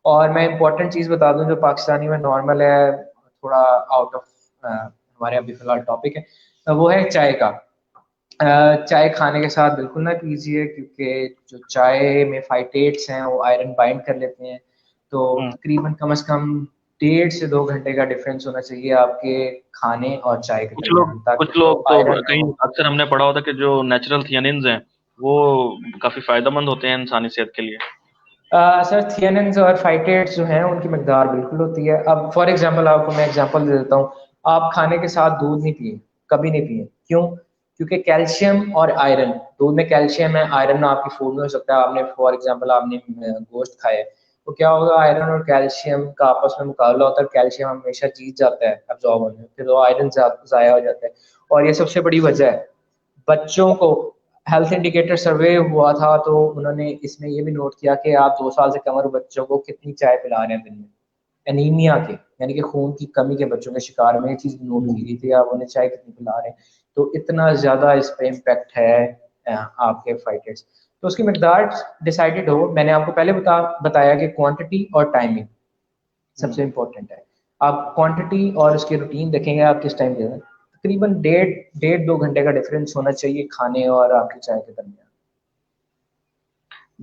और मैं इम्पोर्टेंट चीज़ बता दूं जो पाकिस्तानी में नॉर्मल है, थोड़ा आउट ऑफ हमारे अभी फिलहाल टॉपिक है, तो वो है चाय का। चाय खाने के साथ बिल्कुल ना कीजिए, क्योंकि जो चाय में फाइटेट्स हैं वो आयरन बाइंड कर लेते हैं। तो हम्म। तकरीबन कम से कम 1.5 से 2 घंटे का डिफरेंस होना चाहिए आपके खाने और चाय के दरमियान, कुछ ताकि जो लोग तो आयरन है कहीं वो। अक्सर हमने पढ़ा होता कि जो नेचुरल थियानिन्स हैं वो काफी फायदेमंद होते हैं इंसानी सेहत के लिए। सर थियानिन्स और फाइटेट्स जो हैं उनकी मकदार बिल्कुल होती है। अब फॉर एग्जांपल आपको मैं एग्जांपल दे देता हूँ, आप खाने के साथ दूध नहीं पिए, कभी नहीं पिए। क्यों? क्योंकि कैल्शियम और आयरन, दूध में कैल्शियम है, आयरन आपकी फूड में हो सकता है। आपने फॉर एग्जांपल आपने गोश्त खाया है, तो क्या होगा, आयरन और कैल्शियम का आपस में मुकाबला होता है, कैल्शियम हमेशा जीत जाता है एब्जॉर्ब होने में, फिर वो आयरन ज़ाया हो जाता है। और ये सबसे बड़ी वजह है। बच्चों को हेल्थ इंडिकेटर सर्वे हुआ था, तो उन्होंने इसमें ये भी नोट किया कि आप 2 साल से कम उम्र बच्चों को कितनी चाय पिला रहे हैं दिन में, एनीमिया के यानी कि खून की कमी के बच्चों के शिकार में ये चीज़ नोट की गई थी, आप उन्हें चाय कितनी पिला रहे हैं। तो इतना ज़्यादा इस पर इम्पैक्ट है आपके फाइटर्स। तो उसकी मकदार डिसाइडेड हो, मैंने आपको पहले बताया कि क्वांटिटी और टाइमिंग सबसे इम्पोर्टेंट है। आप क्वांटिटी और उसकी रूटीन देखेंगे, आप किस टाइम दे रहे हैं, तकरीबन 1.5 2 घंटे का डिफरेंस होना चाहिए खाने और आपकी चाय के दरमियान।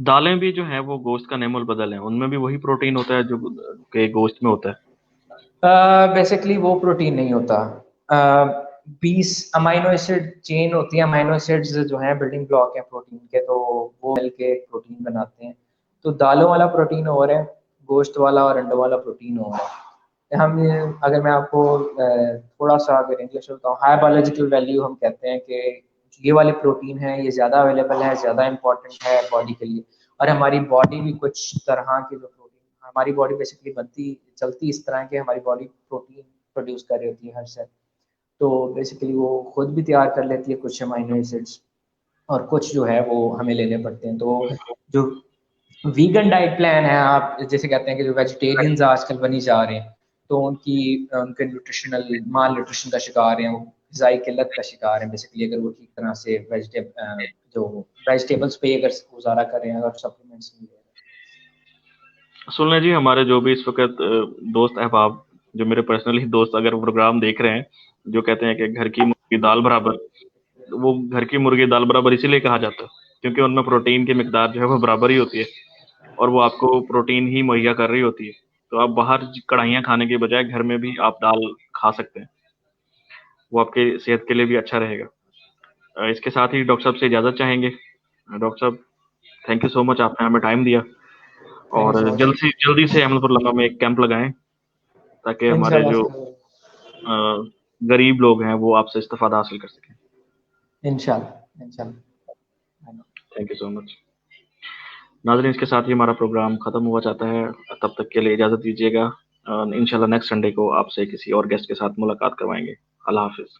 दालें भी जो है वो गोश्त का नेमुल बदल है, उनमें भी वही प्रोटीन होता है जो के गोश्त में होता है। बेसिकली वो प्रोटीन नहीं होता। 20 अमाइनो एसिड चेन होती है, अमाइनो एसिड्स जो हैं बिल्डिंग ब्लॉक हैं प्रोटीन के, तो वो मिलके प्रोटीन बनाते हैं। तो दालों वाला प्रोटीन और है, गोश्त वाला और अंडों वाला प्रोटीन और है। हम अगर मैं आपको थोड़ा सा अगर इंग्लिश में बताऊँ, हाई बायोलॉजिकल वैल्यू हम कहते हैं कि ये वाले प्रोटीन है, ये ज़्यादा अवेलेबल है, ज़्यादा इंपॉर्टेंट है बॉडी के लिए। और हमारी बॉडी भी कुछ तरह के जो प्रोटीन, हमारी बॉडी बेसिकली बनती चलती इस तरह के, हमारी बॉडी प्रोटीन प्रोड्यूस कर रही होती है हर सेल। तो बेसिकली वो खुद भी तैयार कर लेती है कुछ अमाइनो एसिड्स, और कुछ जो है वो हमें लेने पड़ते हैं। तो जो वीगन डाइट प्लान है, आप जैसे कहते हैं कि जो वेजिटेरियंस आजकल बनी जा रहे हैं, तो उनके न्यूट्रिशनल माल न्यूट्रिशन का शिकार हैं, वो ग़िज़ाई किल्लत का शिकार हैं बेसिकली, अगर वो ठीक तरह से जो वेजिटेबल्स पे अगर गुजारा कर रहे हैं और सप्लीमेंट्स नहीं ले रहे सुन लें जी, हमारे जो भी इस वक्त दोस्त अहबाब, जो मेरे पर्सनली दोस्त अगर प्रोग्राम देख रहे हैं, जो कहते हैं कि घर की मुर्गी दाल बराबर, वो घर की मुर्गी दाल बराबर इसीलिए कहा जाता है क्योंकि उनमें प्रोटीन की मिकदार जो है वो बराबर ही होती है और वो आपको प्रोटीन ही मुहैया कर रही होती है। तो आप बाहर कढ़ाइयाँ खाने के बजाय घर में भी आप दाल खा सकते हैं, वो आपके सेहत के लिए भी अच्छा रहेगा। इसके साथ ही डॉक्टर साहब से इजाज़त चाहेंगे। डॉक्टर साहब, थैंक यू सो मच, आपने हमें टाइम दिया। हैं। और जल्दी से अहमदपुर लम्बा में एक कैंप लगाएं ताकि हमारे इंशाल्लाह जो अ, गरीब लोग हैं वो आपसे इस्तेफादा हासिल कर सकें। इंशाल्लाह इंशाल्लाह। Thank you so much. नाज़रीन, इसके साथ ही हमारा प्रोग्राम ख़त्म हुआ चाहता है। तब तक के लिए इजाज़त दीजिएगा। इंशाल्लाह नेक्स्ट संडे को आपसे किसी और गेस्ट के साथ मुलाकात करवाएंगे। अल्लाह हाफिज़।